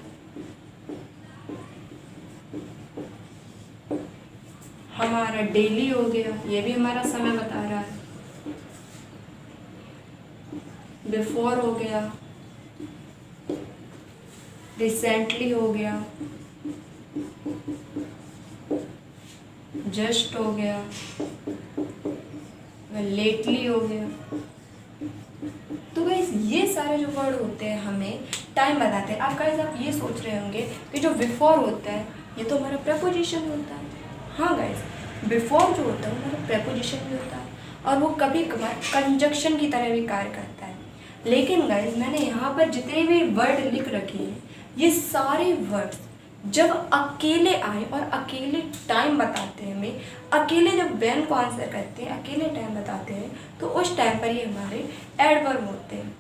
हमारा डेली हो गया, ये भी हमारा समय बता रहा है, बिफोर हो गया, रिसेंटली हो गया, जस्ट हो गया, लेटली हो गया। तो गाइस ये सारे जो वर्ड होते हैं हमें टाइम बताते हैं। अब गाइस आप ये सोच रहे होंगे कि जो बिफोर होता है ये तो हमारा प्रेपोजिशन होता है। हाँ गाइस, बिफोर जो होता है हमारा प्रेपोजिशन भी होता है और वो कभी कभार कंजक्शन की तरह भी कार्य करता है। लेकिन गाइस मैंने यहाँ पर जितने भी वर्ड लिख रखे हैं ये सारे वर्ड्स जब अकेले आए और अकेले टाइम बताते हैं हमें, अकेले जब व्हेन को आंसर करते हैं, अकेले टाइम बताते हैं, तो उस टाइम पर ये हमारे एडवर्ब होते हैं।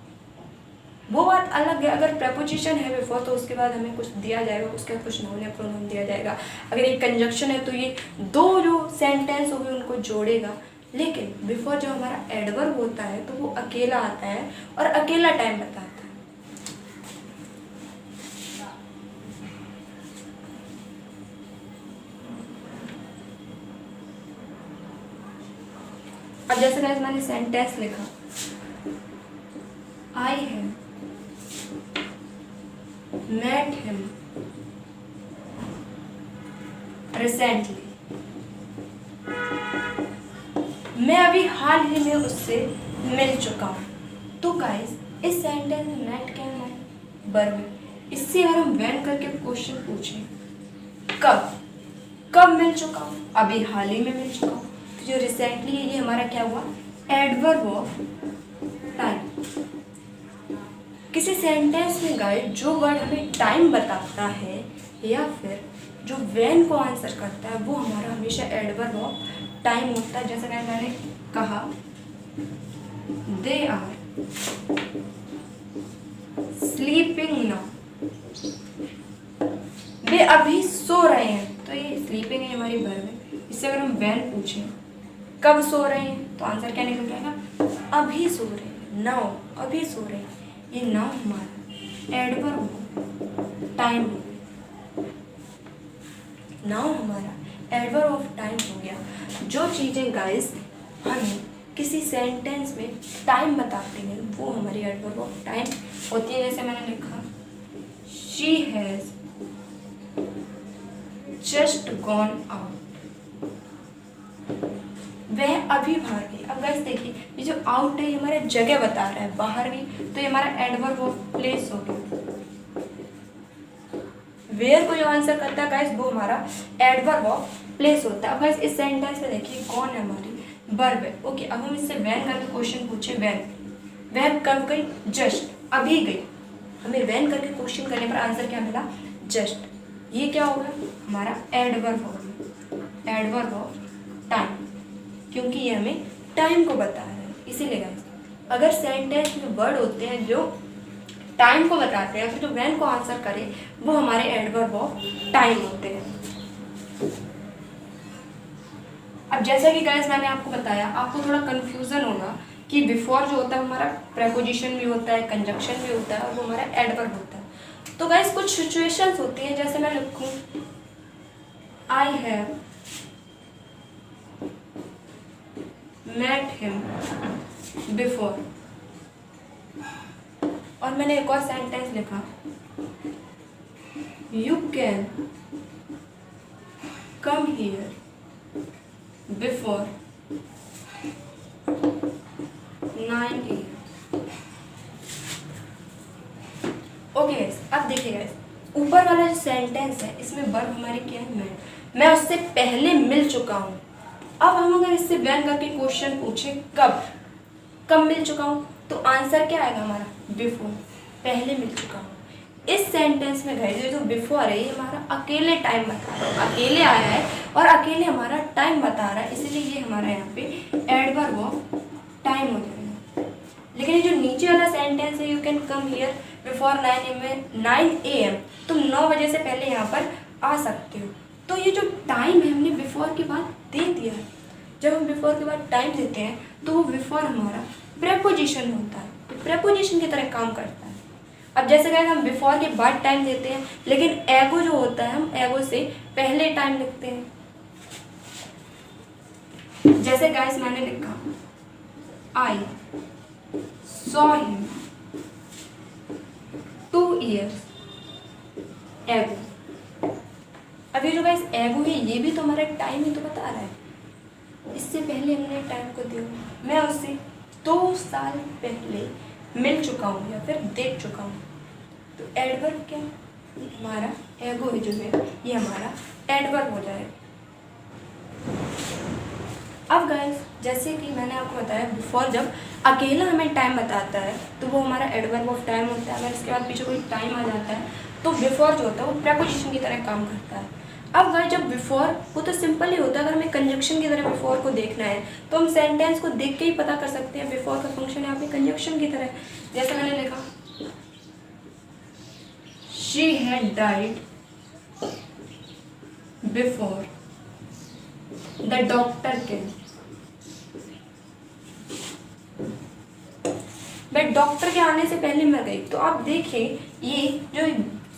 वो बात अलग है, अगर प्रेपोजिशन है बिफोर तो उसके बाद हमें कुछ दिया जाएगा, उसके बाद कुछ नाउन या प्रोनाउन दिया जाएगा। अगर ये कंजक्शन है तो ये दो जो सेंटेंस होगी उनको जोड़ेगा। लेकिन बिफोर जो हमारा एडवर्ब होता है तो वो अकेला आता है और अकेला टाइम बताता है। अब जैसे गाइस मैंने सेंटेंस लिखा, I have met him recently, मैं अभी हाल ही में उससे मिल चुका हूँ। तो गाइस इस सेंटेंस में मेट क्या है, वर्ब। इससे अगर हम व्हेन करके क्वेश्चन पूछें, कब कब मिल चुका हूँ, अभी हाल ही में मिल चुका हूँ। तो जो रिसेंटली है ये हमारा क्या हुआ, एडवर्ब ऑफ टाइम। किसी सेंटेंस में गाइस जो वर्ड हमें टाइम बताता है या फिर जो व्हेन को आंसर करता है वो हमारा हमेशा एडवर्ब ऑफ टाइम होता है। जैसे मैंने कहा दे आर स्लीपिंग नाउ, वे अभी सो रहे हैं, तो ये स्लीपिंग है हमारी वर्ब है। इससे अगर हम व्हेन पूछें कब सो रहे हैं तो आंसर क्या निकल जाएगा, अभी सो रहे हैं, नाउ, अभी सो रहे हैं। ये नाउ हमारा एडवर्ब टाइम हो गया, नाउ हमारा एडवर्ब ऑफ टाइम हो गया। जो चीज़ें गाइस हमें किसी सेंटेंस में टाइम बताते हैं वो हमारी एडवर्ब ऑफ टाइम होती है। जैसे मैंने लिखा she has just gone out, वह अभी बाहर गई। अब गाइस देखिए ये जो आउट है ये हमारा जगह बता रहा है, बाहर गई, तो ये हमारा एडवर्ब ऑफ प्लेस हो गया। वेयर को जो आंसर करता है गाइस वो हमारा एडवर्ब ऑफ प्लेस होता है। अब गाइस इस सेंटेंस में देखिए कौन है, हमारी वर्ब है। ओके, अब हम इससे व्हेन करके क्वेश्चन पूछे, व्हेन कब गई, जस्ट, अभी गई। हमें व्हेन करके क्वेश्चन करने पर आंसर क्या मिला, जस्ट। ये क्या होगा, हमारा एडवर्ब होगा, एडवर्ब ऑफ टाइम, क्योंकि ये हमें टाइम को बता रहा है। इसीलिए गाइस अगर सेंटेंस में वर्ड होते हैं जो टाइम को बताते हैं, फिर जो व्हेन को आंसर करे वो हमारे एडवर्ब ऑफ टाइम होते हैं। अब जैसा कि गाइस मैंने आपको बताया, आपको थोड़ा कंफ्यूजन होगा कि बिफोर जो होता है हमारा प्रेपोजिशन भी होता है, कंजक्शन भी होता है, और वो हमारा एडवर्ब होता है। तो गाइस कुछ सिचुएशंस होती हैं, जैसे मैं लिखूं I have met him before, और मैंने एक और सेंटेंस लिखा you can come here before 9 AM। Okay guys, अब देखिए गाइस ऊपर वाला जो सेंटेंस है इसमें वर्ब हमारी क्या है, मैं उससे पहले मिल चुका हूँ। अब हम अगर इससे व्हेन करके क्वेश्चन पूछे कब मिल चुका हूँ, तो आंसर क्या आएगा हमारा, बिफोर, पहले मिल चुका हूँ। इस सेंटेंस में गाइस जो बिफोर है ये हमारा अकेले टाइम बता रहा है, अकेले आया है और अकेले हमारा टाइम बता रहा है, इसलिए ये हमारा यहाँ पे एडवर्ब ऑफ टाइम हो जाएगा। लेकिन ये जो नीचे वाला सेंटेंस है you can come here before 9 AM, तुम 9 बजे से पहले यहाँ पर आ सकते हो। तो ये जो टाइम है हमने बिफोर के बाद दे दिया है। जब हम बिफोर के बाद टाइम देते हैं तो वो बिफोर हमारा प्रेपोजिशन होता है, तो प्रेपोजिशन की तरह काम करता है। अब जैसे कहें हम बिफोर के बाद टाइम देते हैं, लेकिन एगो जो होता है हम एगो से पहले टाइम लिखते हैं। जैसे गाइस मैंने लिखा आई सॉ हिम 2 years ago। अब ये जो गाइस एगो है ये भी तो हमारा टाइम ही तो बता रहा है, इससे पहले हमने टाइम को दिया, मैं उससे 2 साल पहले मिल चुका हूँ या फिर देख चुका हूँ। तो एडवर्ब क्या हमारा एगो है जो है ये हमारा एडवर्ब हो जाएगा। अब गाइस जैसे कि मैंने आपको बताया बिफोर जब अकेला हमें टाइम बताता है तो वो हमारा एडवर्ब ऑफ टाइम होता है। अगर इसके बाद पीछे कोई टाइम आ जाता है तो बिफोर जो होता है वो प्रेपोजिशन की तरह काम करता है। अब गाइस जब बिफोर वो तो सिंपल ही होता है, अगर हमें कंजक्शन की तरह बिफोर को देखना है तो हम सेंटेंस को देख के ही पता कर सकते हैं बिफोर का फंक्शन यहाँ पे कंजक्शन की तरह। जैसे मैंने लिखा she had died before the doctor came, but doctor के आने से पहले मर गई। तो आप देखिए ये जो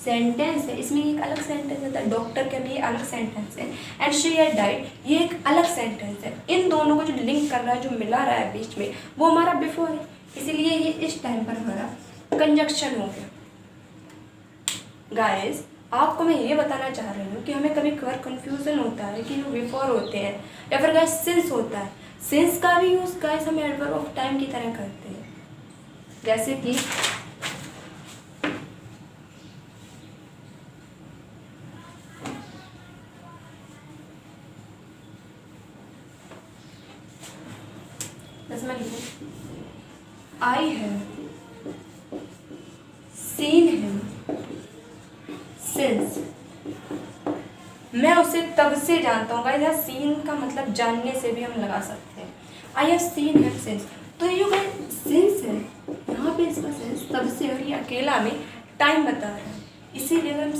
सेंटेंस है इसमें एक अलग सेंटेंस होता है, डॉक्टर के लिए अलग सेंटेंस है, एंड शी हैड डाइड ये एक अलग सेंटेंस है। इन दोनों को जो लिंक कर रहा है, जो मिला रहा है बीच में, वो हमारा बिफोर है, इसीलिए ये इस टाइम पर हमारा कंजक्शन हो गया। गाइस आपको मैं ये बताना चाह रही हूँ कि हमें कभी कभार कंफ्यूजन होता है कि जो बिफोर होते हैं या फिर गाइस सिंस होता है, सिंस का भी यूज़ गाइस हम एडवर्ब ऑफ टाइम की तरह करते हैं। जैसे कि मैं लिखूं I have seen him since उसे तब से जानता हूँ। गाइस यहाँ सीन का मतलब जानने से भी हम लगा सकते हैं। I have seen him since, तो ये गाइस सिंस है, यहाँ पे इसका सेंस तब से, और ये अकेला में टाइम बता रहा है। इसीलिए अगर हम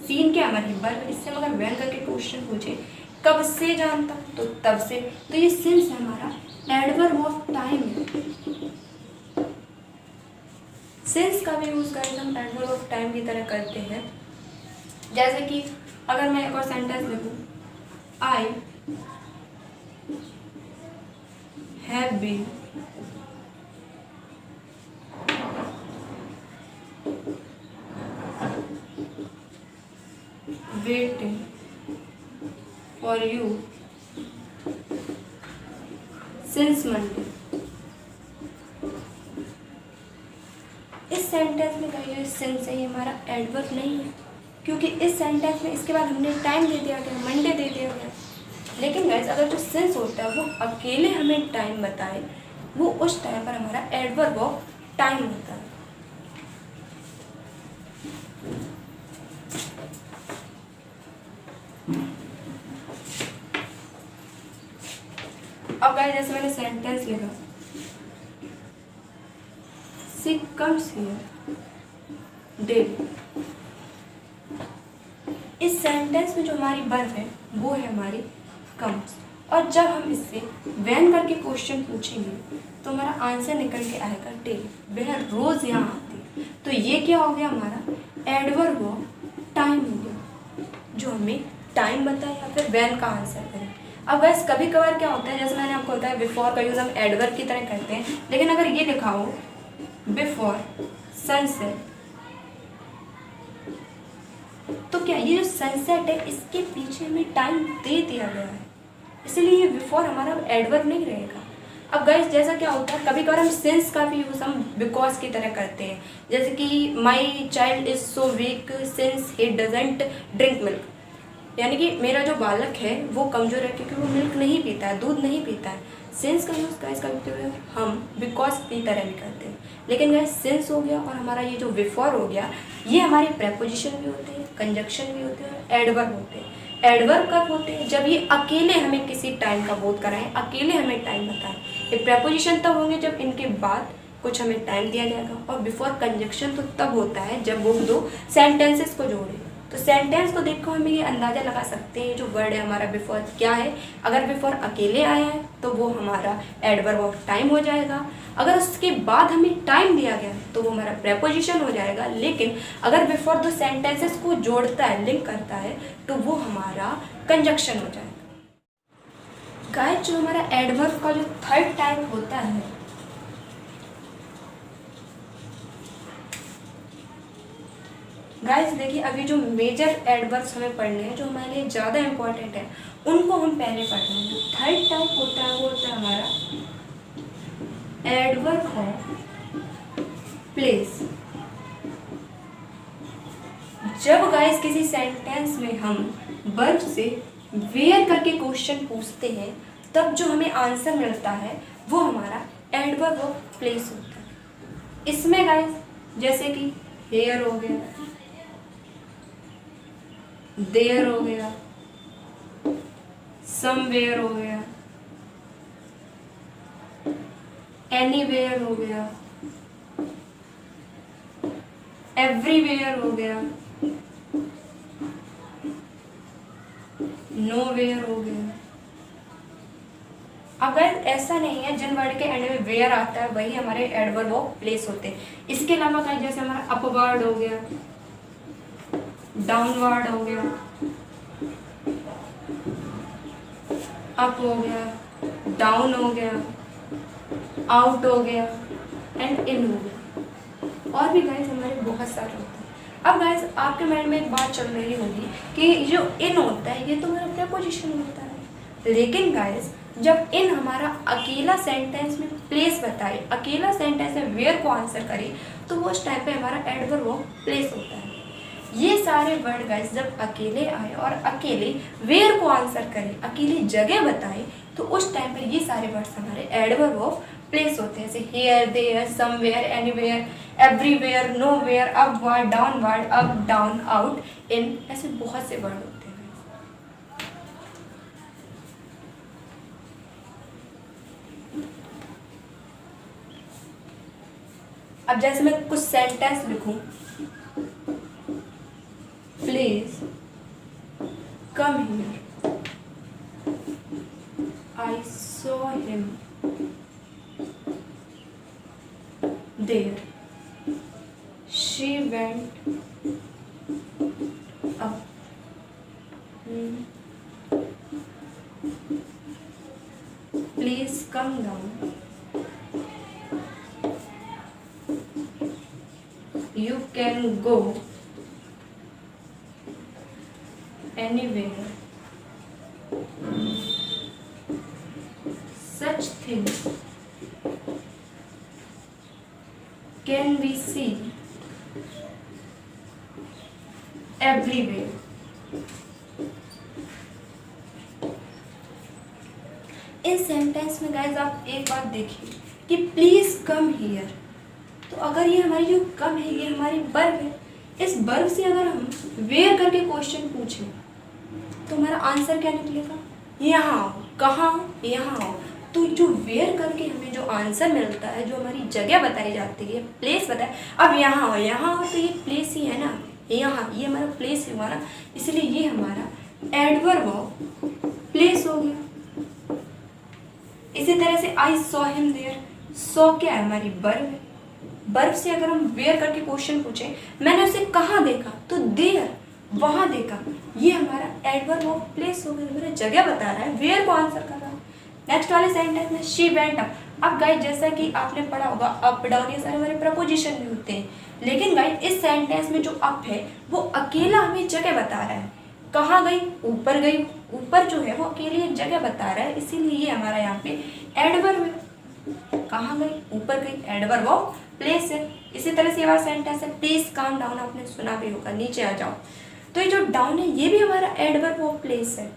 सीन क्या हमारी वर्ब, इससे हम अगर वैन करके क्वेश्चन पूछे कब से जानता हूँ तो तब से, तो ये सिंस है हमारा एडवर्ब ऑफ टाइम है। सिंस का भी यूज करके हम एडवर्ब ऑफ टाइम की तरह करते हैं। जैसे कि अगर मैं एक और सेंटेंस लिखूं, I have been waiting for you since Monday. इस सेंटेंस में कही जो सिंस है ये हमारा एडवर्ब नहीं है, क्योंकि इस सेंटेंस में इसके बाद हमने टाइम दे दिया गया, मंडे दे दिया गया। लेकिन गाइस अगर जो सिंस होता है वो अकेले हमें टाइम बताए, वो उस टाइम पर हमारा एडवर्ब ऑफ टाइम होता है। अब गाइस जैसे मैंने सेंटेंस लिखा, शी कम्स हियर डेली। इस सेंटेंस में जो हमारी वर्ब है वो है हमारी कम्स, और जब हम इससे वैन करके क्वेश्चन पूछेंगे तो हमारा आंसर निकल के आएगा डेली, वह रोज यहाँ आती। तो ये क्या हो गया, हमारा एडवर्ब ऑफ टाइम हो गया, जो हमें टाइम बताए या फिर वैन का आंसर करें। अब वैसे कभी कभार क्या होता है, जैसे मैंने आपको बताया बिफोर का यूज़ हम एडवर्ब की तरह करते हैं, लेकिन अगर ये लिखा हो बिफोर सनसेट, तो क्या ये जो सनसेट है इसके पीछे हमें टाइम दे दिया गया है, इसलिए ये बिफोर हमारा एडवर्ब नहीं रहेगा। अब गाइस जैसा क्या होता है, कभी कभार हम सिंस का भी यूज़ हम बिकॉज की तरह करते हैं, जैसे कि my child is so weak since he doesn't drink milk, यानी कि मेरा जो बालक है वो कमज़ोर है क्योंकि वो मिल्क नहीं पीता है, दूध नहीं पीता है। सिंस का यूज़ गाइस कभी कभी हम बिकॉज की तरह भी करते हैं, लेकिन गाइस सिंस हो गया और हमारा ये जो बिफोर हो गया, ये हमारे प्रेपोजिशन भी होते हैं, कंजक्शन भी होते हैं और एडवर्ब होते हैं। एडवर्ब कब होते हैं, जब ये अकेले हमें किसी टाइम का बोध कराएं, अकेले हमें टाइम बताएं। ये प्रेपोजिशन तब होंगे जब इनके बाद कुछ हमें टाइम दिया जाएगा, और बिफोर कंजक्शन तो तब होता है जब वो दो सेंटेंसेस को जोड़े। तो सेंटेंस को देखकर हम ये अंदाज़ा लगा सकते हैं जो वर्ड है हमारा बिफोर क्या है। अगर बिफोर अकेले आया है तो वो हमारा एडवर्ब ऑफ टाइम हो जाएगा, अगर उसके बाद हमें टाइम दिया गया है तो वो हमारा प्रेपोजिशन हो जाएगा, लेकिन अगर बिफोर दो सेंटेंसेस को जोड़ता है, लिंक करता है, तो वो हमारा कंजक्शन हो जाएगा। गाइस जो हमारा एडवर्ब का जो थर्ड टाइप होता है, गाइस देखिए अभी जो मेजर एडवर्ब्स हमें पढ़ने हैं, जो हमारे लिए ज़्यादा इंपॉर्टेंट है, उनको हम पहले पढ़ लेंगे। थर्ड टाइप होता है वो होता है हमारा एडवर्ब ऑफ प्लेस। जब गाइस किसी सेंटेंस में हम वर्ब से वेयर करके क्वेश्चन पूछते हैं, तब जो हमें आंसर मिलता है वो हमारा एडवर्ब ऑफ प्लेस होता है। इसमें गाइस जैसे कि हेयर हो गया, देयर हो गया, समवेयर हो गया, एनीवेयर हो गया, एवरीवेयर हो गया, नोवेयर हो गया। अब गाइस ऐसा नहीं है जिन वर्ड के एंड में वेयर आता है वही हमारे एडवर्ब ऑफ प्लेस होते हैं। इसके अलावा गाइस जैसे हमारा अपवर्ड हो गया, डाउनवर्ड हो गया, अप हो गया, डाउन हो गया, आउट हो गया एंड इन हो गया, और भी गाइस हमारे बहुत सारे होते हैं। अब गाइस आपके माइंड में एक बात चल रही होगी कि जो इन होता है ये तो हमारा प्रेपोजिशन होता है, लेकिन गाइस जब इन हमारा अकेला सेंटेंस में प्लेस बताए, अकेला सेंटेंस में वेयर को आंसर करे, तो वो उस टाइम पे हमारा एडवर्ब ऑफ प्लेस होता है। ये सारे वर्ड गाइस जब अकेले आए और अकेले वेयर को आंसर करें, अकेली जगह बताए, तो उस टाइम पर ये सारे वर्ड्स हमारे एडवर्ब ऑफ प्लेस होते हैं, जैसे here, there, somewhere, anywhere, everywhere, nowhere, upward, downward, up, down, out, in, ऐसे बहुत से वर्ड होते हैं। अब जैसे मैं कुछ सेंटेंस लिखूं, please come here, I saw him there, she went up, please come down, you can go anywhere, such things can be seen everywhere. इस सेंटेंस में गाइस आप एक बात देखिए कि प्लीज कम हियर, तो अगर ये हमारी जो कम है ये हमारी वर्ब है, इस वर्ब से अगर हम वेयर करके क्वेश्चन पूछें तो हमारा आंसर क्या निकलेगा, यहाँ आओ, कहाँ आओ, यहाँ आओ। तो जो वेयर करके हमें जो आंसर मिलता है, जो हमारी जगह बताई जाती है, प्लेस बताए, अब यहाँ आओ, यहाँ आओ, तो ये प्लेस ही है ना, यहाँ ये हमारा प्लेस है हमारा, इसलिए ये हमारा एडवर्ब ऑफ प्लेस हो गया। इसी तरह से I saw him there, saw क्या है, हमारी वर्ब है, वर्ब से अगर हम वेयर करके क्वेश्चन पूछे, मैंने उसे कहाँ देखा, तो देयर, वहां देखा, ये हमारा एडवर्ब ऑफ प्लेस हो गया, मेरा जगह बता रहा है, वेयर को आंसर कर रहा है। नेक्स्ट वाले सेंटेंस में शी वेंट अप। अब गाइस जैसा कि आपने पढ़ा होगा अप डाउन ये सारे हमारे प्रपोजिशन भी होते हैं, लेकिन गाइस इस सेंटेंस में जो अप है वो अकेला हमें जगह बता रहा है, कहाँ गई, ऊपर गई, ऊपर जो है वो अकेली एक जगह बता रहा है, इसीलिए ये हमारा यहाँ पे एडवर्ब है, कहाँ गई, ऊपर गई, एडवर्ब ऑफ प्लेस है। इसी तरह से हमारा सेंटेंस है प्लीज काम डाउन, आपने सुना भी होगा, नीचे आ जाओ, तो ये जो डाउन है ये भी हमारा एडवर्ब ऑफ प्लेस है।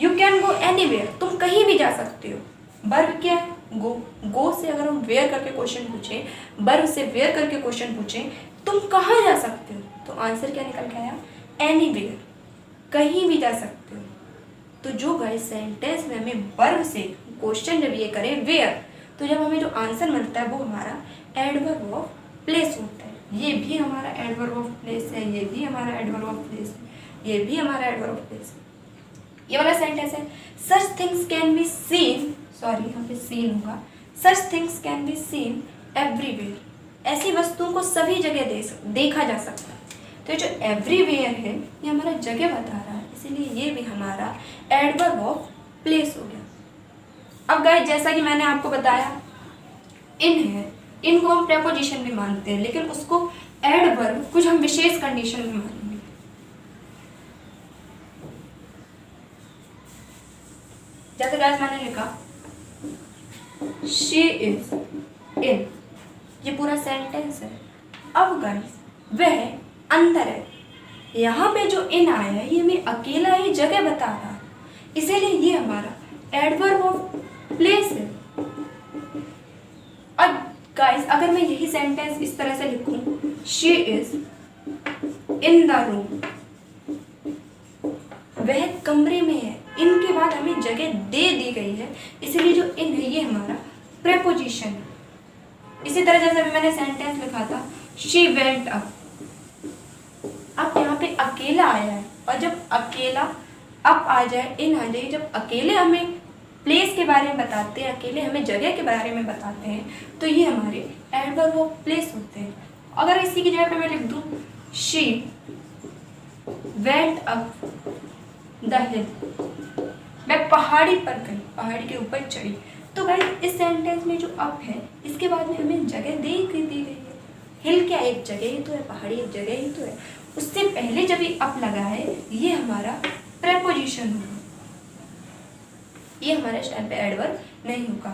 यू कैन गो एनीवेयर, तुम कहीं भी जा सकते हो, वर्ब क्या है, गो, गो से अगर हम वेयर करके क्वेश्चन पूछें, वर्ब से वेयर करके क्वेश्चन पूछें, तुम कहाँ जा सकते हो, तो आंसर क्या निकल के आया, एनीवेयर, कहीं भी जा सकते हो। तो जो गाइस सेंटेंस में हमें वर्ब से क्वेश्चन जब ये करें वेयर, तो जब हमें जो आंसर मिलता है वो हमारा एडवर्ब ऑफ प्लेस होता है। ये भी हमारा एडवर्ब ऑफ प्लेस है, ये भी हमारा एडवर्ब ऑफ प्लेस है, ये भी हमारा एडवर्ब ऑफ प्लेस है। ये वाला सेंटेंस है such things can be seen, sorry यहाँ पे सीन होगा, such things can be seen everywhere, ऐसी वस्तुओं को सभी जगह देखा जा सकता है। तो जो एवरीवेयर है ये हमारा जगह बता रहा है, इसीलिए ये भी हमारा एडवर्ब ऑफ प्लेस हो गया। अब गाइस जैसा कि मैंने आपको बताया इन है, इनको हम प्रेपोजिशन भी मानते हैं, लेकिन उसको एडवर्ब कुछ हम विशेष कंडीशन में मानेंगे। जैसे गाइस मैंने लिखा शी इज इन, ये पूरा सेंटेंस है। अब गाइस वह अंदर है, यहाँ पे जो इन आया है ये हमें अकेला ही जगह बता रहा है, इसीलिए ये हमारा एडवर्ब ऑफ प्लेस है। अब गाइस अगर मैं यही सेंटेंस इस तरह से लिखूं, she is in the room, वह कमरे में है, इनके बाद हमें जगह दे दी गई है, इसलिए जो इन है ये हमारा प्रेपोजिशन है। इसी तरह जैसे मैंने सेंटेंस लिखा था शी वेंट अप, अब यहाँ पे अकेला आया है, और जब अकेला अप आ जाए, इन आ जाए, जब अकेले हमें प्लेस के बारे में बताते हैं, अकेले हमें जगह के बारे में बताते हैं, तो ये हमारे एडवर्ब ऑफ प्लेस होते हैं। अगर इसी की जगह पे मैं लिख दूं शी वेंट अप द हिल, मैं पहाड़ी पर गई, पहाड़ी के ऊपर चढ़ी, तो गाइस इस सेंटेंस में जो अप है इसके बाद में हमें जगह दी गई है। हिल क्या एक जगह ही तो है, पहाड़ी एक जगह ही तो है, उससे पहले जब ये अप लगा है ये हमारा प्रेपोजिशन होगा, ये हमारे इस टाइम पे एडवर्ब नहीं होगा।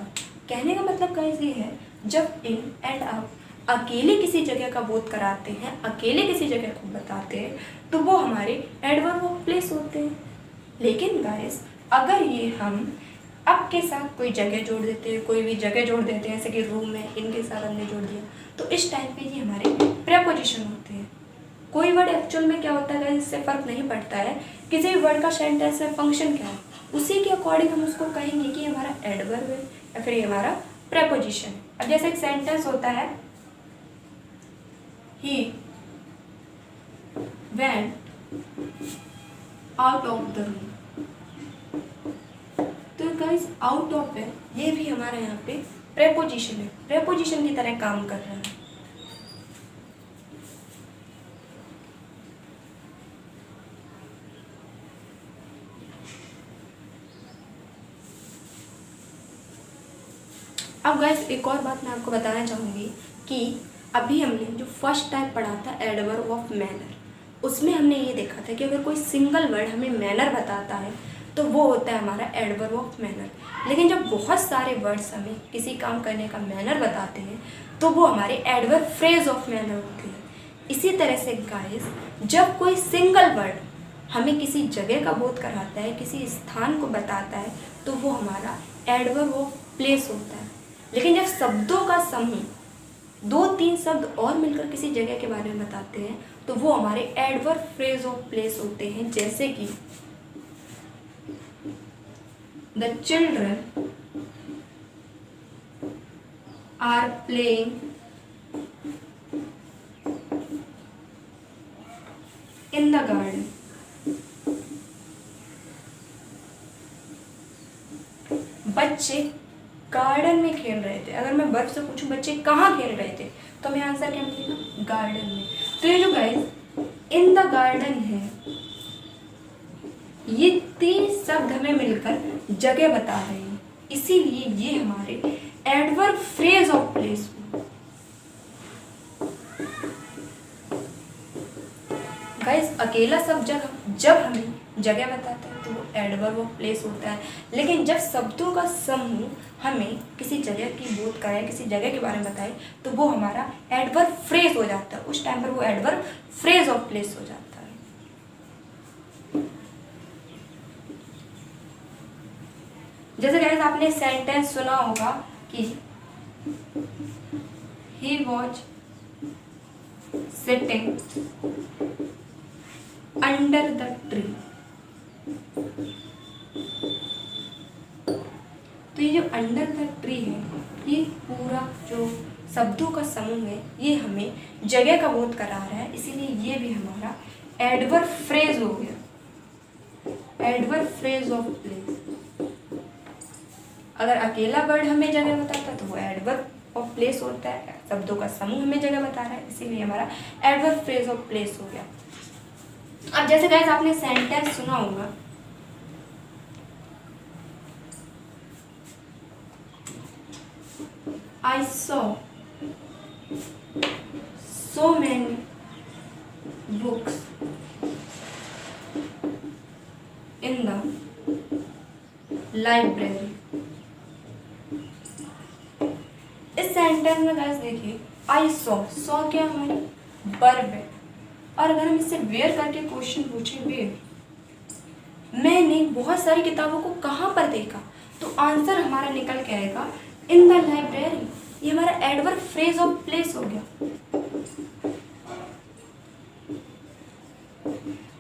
कहने का मतलब गाइस ये है जब इन एंड अप अकेले किसी जगह का बोध कराते हैं, अकेले किसी जगह को बताते हैं, तो वो हमारे एडवर्ब ऑफ प्लेस होते हैं। लेकिन गाइस अगर ये हम अप के साथ कोई जगह जोड़ देते हैं, कोई भी जगह जोड़ देते हैं, जैसे कि रूम में इनके साथ हमने जोड़ दिया, तो इस टाइम पे ये हमारे प्रेपोजिशन होते हैं। कोई वर्ड एक्चुअल में क्या होता है इससे फर्क नहीं पड़ता है, किसी भी वर्ड का सेंटेंस में फंक्शन क्या है उसी के अकॉर्डिंग हम उसको कहेंगे कि हमारा एडवर्ब है या फिर ये हमारा प्रेपोजिशन है। अब जैसे एक सेंटेंस होता है ही went out of the room। तो गाइस आउट ऑफ है, ये भी हमारा यहाँ पे प्रेपोजिशन है, प्रेपोजिशन की तरह काम कर रहा है। अब गाइस एक और बात मैं आपको बताना चाहूँगी कि अभी हमने जो फर्स्ट टाइप पढ़ा था एडवर्ब ऑफ मैनर, उसमें हमने ये देखा था कि अगर कोई सिंगल वर्ड हमें मैनर बताता है तो वो होता है हमारा एडवर्ब ऑफ मैनर। लेकिन जब बहुत सारे वर्ड्स हमें किसी काम करने का मैनर बताते हैं तो वो हमारे एडवर्ब फ्रेज ऑफ मैनर होते हैं। इसी तरह से गाइस जब कोई सिंगल वर्ड हमें किसी जगह का बोध कराता है, किसी स्थान को बताता है, तो वो हमारा एडवर्ब ऑफ प्लेस होता है। लेकिन जब शब्दों का समूह 2-3 शब्द और मिलकर किसी जगह के बारे में बताते हैं तो वो हमारे एडवर्ब फ्रेज ऑफ प्लेस होते हैं। जैसे कि the children are playing in the garden. बच्चे गार्डन में खेल रहे थे। अगर मैं वर्ब से पूछूं बच्चे कहाँ खेल रहे थे तो मैं आंसर क्या मिलेगा, गार्डन में। तो ये जो गाइस इन द गार्डन है, ये 3 शब्द हमें मिलकर जगह बता रहे हैं, इसीलिए ये हमारे adverb phrase of place. Guys अकेला शब्द जब हमें जगह बताता है तो वो एडवर्ब ऑफ प्लेस होता है। लेकिन जब शब्दों का समूह हमें किसी जगह की बोध कराए, किसी जगह के बारे में बताए, तो वो हमारा एडवर्ब फ्रेज हो जाता है। उस टाइम पर वो एडवर्ब फ्रेज ऑफ प्लेस हो जाता है। जैसे गाइस आपने सेंटेंस सुना होगा कि he was sitting under the tree. तो ये जो अंडर द ट्री है, ये पूरा जो शब्दों का समूह है, ये हमें जगह का बोध करा रहा है, इसीलिए ये भी हमारा एडवर्ब फ्रेज हो गया, एडवर्ब फ्रेज ऑफ प्लेस। अगर अकेला वर्ड हमें जगह बताता तो वो एडवर्ब ऑफ प्लेस होता है, शब्दों का समूह हमें जगह बता रहा है, इसीलिए हमारा एडवर्ब फ्रेज ऑफ प्लेस हो गया। अब जैसे गाइस आपने सेंटेंस सुना होगा, I saw so many books in the library। इस सेंटेंस में गाइस देखिए आई सॉ क्या हमारी वर्ब है, और अगर हम इससे वेयर करके क्वेश्चन पूछें वेयर मैंने बहुत सारी किताबों को कहाँ पर देखा, तो आंसर हमारा निकल के आएगा इन द लाइब्रेरी। ये हमारा एडवर्ब फ्रेज ऑफ प्लेस हो गया।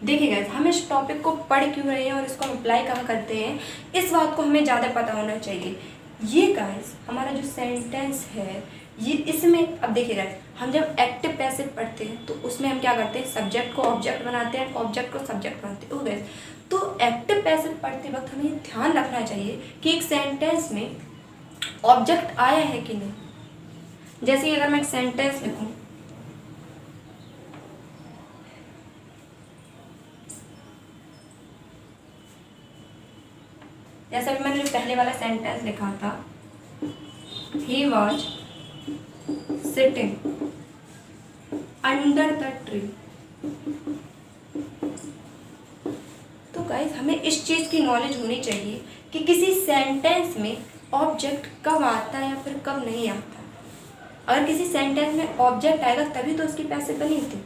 देखिए गाइस हम इस टॉपिक को पढ़ क्यों रहे हैं और इसको हम अप्लाई कहाँ करते हैं, इस बात को हमें ज़्यादा पता होना चाहिए। ये गाइस हमारा जो सेंटेंस है, ये इसमें अब देखिए गाइस हम जब एक्टिव पैसिव पढ़ते हैं तो उसमें हम क्या करते हैं, सब्जेक्ट को ऑब्जेक्ट बनाते हैं, ऑब्जेक्ट को सब्जेक्ट बनाते हैं। गाइस तो एक्टिव पैसिव पढ़ते वक्त हमें ध्यान रखना चाहिए कि एक सेंटेंस में ऑब्जेक्ट आया है कि नहीं। जैसे अगर मैं एक सेंटेंस लिखूं, जैसा कि मैंने पहले वाला सेंटेंस लिखा था, he was sitting under the tree. तो गाइस हमें इस चीज की नॉलेज होनी चाहिए कि किसी सेंटेंस में ऑब्जेक्ट कब आता है या फिर कब नहीं आता। अगर किसी सेंटेंस में ऑब्जेक्ट आएगा तभी तो उसकी पैसिव बनी थी,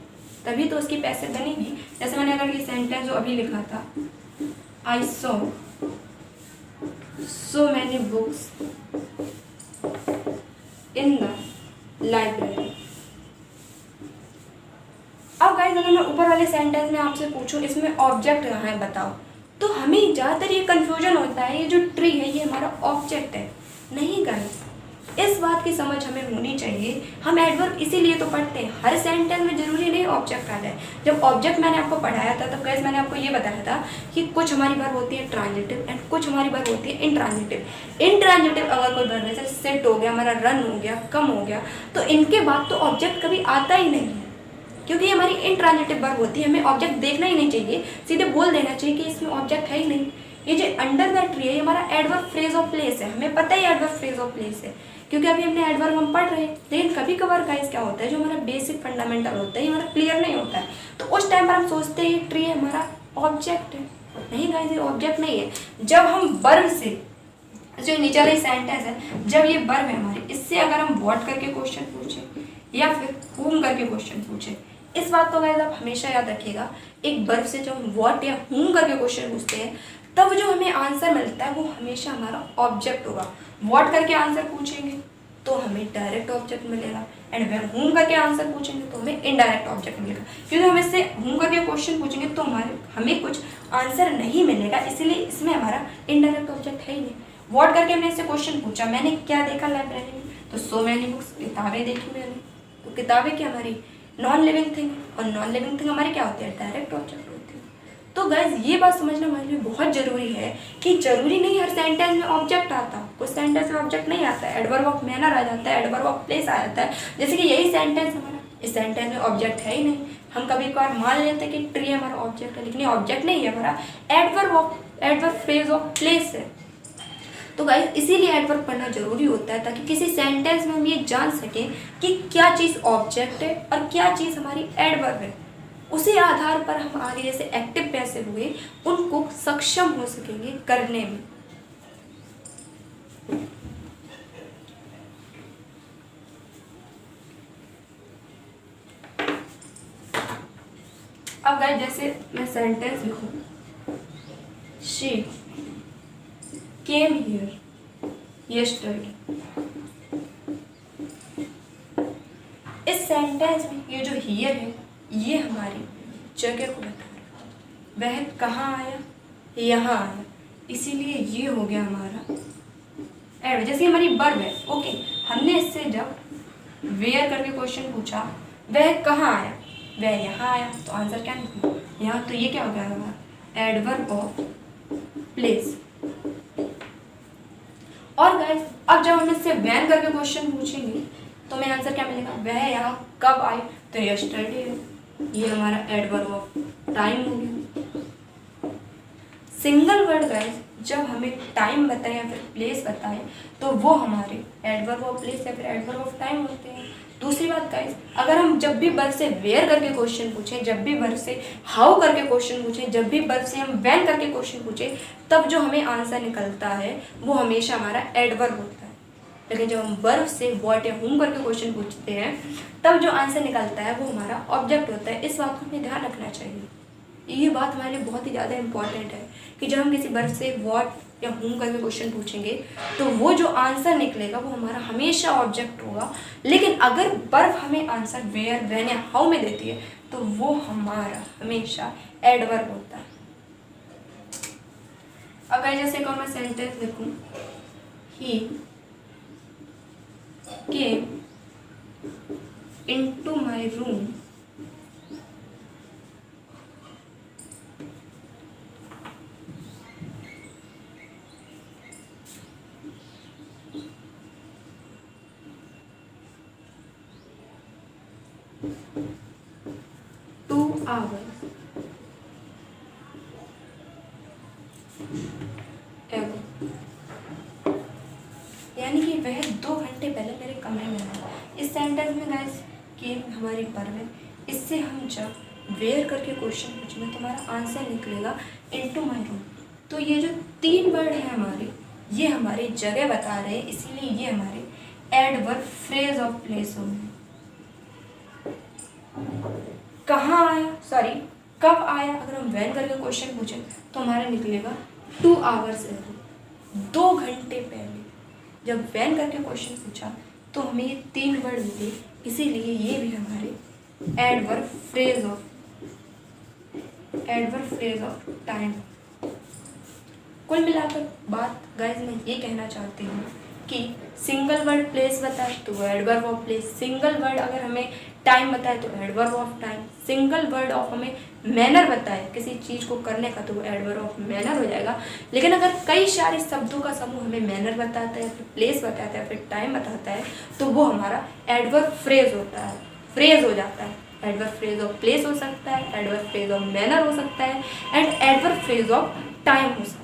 तभी तो उसकी पैसिव बनेगी। जैसे मैंने अगर ये सेंटेंस जो अभी लिखा था, I saw so many books in the library। अब गाइस अगर मैं ऊपर वाले सेंटेंस में आपसे पूछूं इसमें ऑब्जेक्ट कहाँ है बताओ, तो हमें ज़्यादातर ये कंफ्यूजन होता है, ये जो ट्री है ये हमारा ऑब्जेक्ट है। नहीं गाइस, इस बात की समझ हमें होनी चाहिए। हम एडवर्ब इसीलिए तो पढ़ते हैं, हर सेंटेंस में जरूरी नहीं ऑब्जेक्ट आ जाए। जब ऑब्जेक्ट मैंने आपको पढ़ाया था तब गाइस मैंने आपको ये बताया था कि कुछ हमारी वर्ब होती है ट्रांजिटिव एंड कुछ हमारी वर्ब होती है इंट्रांजिटिव। इंट्रांजिटिव अगर कोई वर्ब जैसे सिट हो गया, हमारा रन हो गया, कम हो गया, तो इनके बाद तो ऑब्जेक्ट कभी आता ही नहीं है, क्योंकि ये हमारी इंट्रांजिटिव वर्ब होती है। हमें ऑब्जेक्ट देखना ही नहीं चाहिए, सीधे बोल देना चाहिए कि इसमें ऑब्जेक्ट है ही नहीं। ये जो अंडर द ट्री है, ये हमारा एडवर्ब फ्रेज ऑफ प्लेस है। हमें पता ही एडवर्ब फ्रेज ऑफ प्लेस है, क्योंकि अभी हमने एडवर्ब हम पढ़ रहे हैं। लेकिन कभी कभार गाइस क्या होता है, जो हमारा बेसिक फंडामेंटल होता है ये हमारा क्लियर नहीं होता है, तो उस टाइम पर हम सोचते हैं ये ट्री हमारा ऑब्जेक्ट है। नहीं गाइस, ये ऑब्जेक्ट नहीं है। जब हम वर्ब से, जो नीचे वाली सेंटेंस है, जब ये वर्ब है हमारी, इससे अगर हम व्हाट करके क्वेश्चन पूछे या फिर whom करके क्वेश्चन पूछे, इस बात को गाइस आप हमेशा याद रखिएगा। एक वर्ब से जब हम व्हाट या whom करके क्वेश्चन पूछते हैं, तब जो हमें आंसर मिलता है वो हमेशा हमारा ऑब्जेक्ट होगा। व्हाट करके आंसर पूछेंगे तो हमें डायरेक्ट ऑब्जेक्ट मिलेगा, एंड वह whom करके आंसर पूछेंगे तो हमें इनडायरेक्ट ऑब्जेक्ट मिलेगा। क्योंकि हम इससे whom करके क्वेश्चन पूछेंगे तो हमें कुछ आंसर नहीं मिलेगा, इसीलिए इसमें हमारा इनडायरेक्ट ऑब्जेक्ट है ही नहीं। व्हाट करके हमने इससे क्वेश्चन पूछा, मैंने क्या देखा लाइब्रेरी में, तो सो मैनी बुक्स, किताबें देखी मैंने। तो किताबें क्या हमारी नॉन लिविंग थिंग, और नॉन लिविंग थिंग हमारी क्या होती है, डायरेक्ट ऑब्जेक्ट होती है। तो गाइज ये बात समझना हमारे लिए बहुत जरूरी है कि जरूरी नहीं हर सेंटेंस में ऑब्जेक्ट आता, कुछ सेंटेंस में ऑब्जेक्ट नहीं आता है, एडवर्ब ऑफ मैनर आ जाता है, एडवर्ब ऑफ प्लेस आ जाता है। जैसे कि यही सेंटेंस हमारा, इस सेंटेंस में ऑब्जेक्ट है ही नहीं। हम कभी कभार मान लेते हैं कि ट्री हमारा ऑब्जेक्ट है, लेकिन ये ऑब्जेक्ट नहीं है, हमारा एडवर्ब फ्रेज ऑफ प्लेस है। तो गाइस इसीलिए एडवर्ब पढ़ना जरूरी होता है, ताकि किसी सेंटेंस में हम ये जान सकें कि क्या चीज़ ऑब्जेक्ट है और क्या चीज़ हमारी एडवर्ब है। उसी आधार पर हम आगे जैसे एक्टिव पैसिव हुए उनको सक्षम हो सकेंगे करने में। अब गाइस जैसे मैं सेंटेंस लिखूं, शी केम हियर yesterday, इस सेंटेंस में ये जो हियर है ये हमारी जगह को बता रहा है। वह कहाँ आया, यहाँ आया, इसीलिए ये हो गया हमारा एड। जैसे हमारी वर्ब है, ओके, हमने इससे जब वेयर करके क्वेश्चन पूछा, वह कहाँ आया, वह यहाँ आया, तो आंसर क्या निकला यहाँ, तो ये क्या हो गया हमारा एडवर्ब ऑफ प्लेस। और गाइस अब जब हम इससे वैन करके क्वेश्चन पूछेंगे तो हमें आंसर क्या मिलेगा, वह यहाँ कब आई, तो यस्टरडे है, ये हमारा एडवर्ब ऑफ टाइम हो गया। सिंगल वर्ड गाइस जब हमें टाइम बताए या फिर प्लेस बताए तो वो हमारे एडवर्ब ऑफ प्लेस या फिर एडवर्ब ऑफ टाइम होते हैं। दूसरी बात गाइस, अगर हम जब भी वर्ब से वेयर करके क्वेश्चन पूछें, जब भी वर्ब से हाउ करके क्वेश्चन पूछें, जब भी वर्ब से हम व्हेन करके क्वेश्चन पूछें, तब जो हमें आंसर निकलता है वो हमेशा हमारा एडवर्ब होता है। लेकिन जब हम वर्ब से व्हाट या whom करके क्वेश्चन पूछते हैं तब जो आंसर निकलता है वो हमारा ऑब्जेक्ट होता है। इस बात को हमें ध्यान रखना चाहिए। ये बात हमारे लिए बहुत ही ज़्यादा इंपॉर्टेंट है कि जब हम किसी वर्ब से व्हाट या whom करके क्वेश्चन पूछेंगे तो वो जो आंसर निकलेगा वो हमारा हमेशा ऑब्जेक्ट होगा। लेकिन अगर वर्ब हमें आंसर वेयर, व्हेन या हाउ में देती है तो वो हमारा हमेशा एडवर्ब होता है। अगर जैसे को मैं सेंटेंस लिखूं, he came into my room hours ago, यानी कि वह 2 घंटे पहले मेरे कमरे में आया। इस सेंटेंस में गाइस केम हमारी वर्ब है, इससे हम जब वेयर करके क्वेश्चन पूछेंगे तो हमारा आंसर निकलेगा इनटू माय रूम। तो ये जो 3 वर्ड है हमारे, ये हमारी जगह बता रहे हैं, इसीलिए ये हमारे एडवर्ब फ्रेज ऑफ प्लेस होंगे। कहाँ आया, सॉरी कब आया, अगर हम व्हेन करके क्वेश्चन पूछें तो हमारा निकलेगा 2 hours ago, 2 घंटे पहले। जब व्हेन करके क्वेश्चन पूछा तो हमें ये 3 वर्ड मिले, इसीलिए ये भी हमारे एडवर्ब फ्रेज ऑफ टाइम। कुल मिलाकर बात गाइस मैं ये कहना चाहती हूँ कि सिंगल वर्ड प्लेस बताए तो वो adverb of place, single word अगर हमें टाइम बताए तो adverb of time, single word of हमें मैनर बताए किसी चीज़ को करने का तो वो एडवर्ब ऑफ मैनर हो जाएगा। लेकिन अगर कई सारे शब्दों का समूह हमें मैनर बताता है, फिर प्लेस बताता है, फिर टाइम बताता है तो वो हमारा एडवर्ब फ्रेज होता है, फ्रेज हो जाता है। एडवर्ब फ्रेज ऑफ प्लेस हो सकता है, एडवर्ब फ्रेज ऑफ मैनर हो सकता है and adverb phrase of time हो सकता है।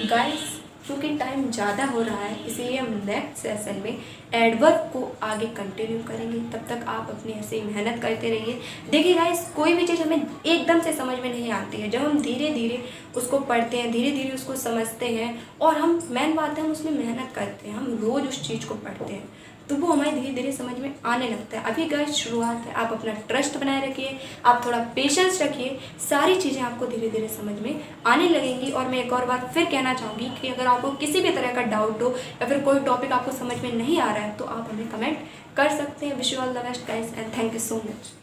गाइस क्योंकि टाइम ज़्यादा हो रहा है इसीलिए हम नेक्स्ट सेशन में एडवर्ब को आगे कंटिन्यू करेंगे। तब तक आप अपनी ऐसे ही मेहनत करते रहिए। देखिए गाइस कोई भी चीज़ हमें एकदम से समझ में नहीं आती है, जब हम धीरे धीरे उसको पढ़ते हैं, धीरे धीरे उसको समझते हैं और हम मेन बात है हम उसमें मेहनत करते हैं, हम रोज़ उस चीज़ को पढ़ते हैं तो वो हमारे धीरे धीरे समझ में आने लगता है। अभी गाइस शुरुआत है, आप अपना ट्रस्ट बनाए रखिए, आप थोड़ा पेशेंस रखिए, सारी चीज़ें आपको धीरे धीरे समझ में आने लगेंगी। और मैं एक और बार फिर कहना चाहूँगी कि अगर आपको किसी भी तरह का डाउट हो या फिर कोई टॉपिक आपको समझ में नहीं आ रहा है तो आप हमें कमेंट कर सकते हैं। Wish you all the best guys and thank you so much.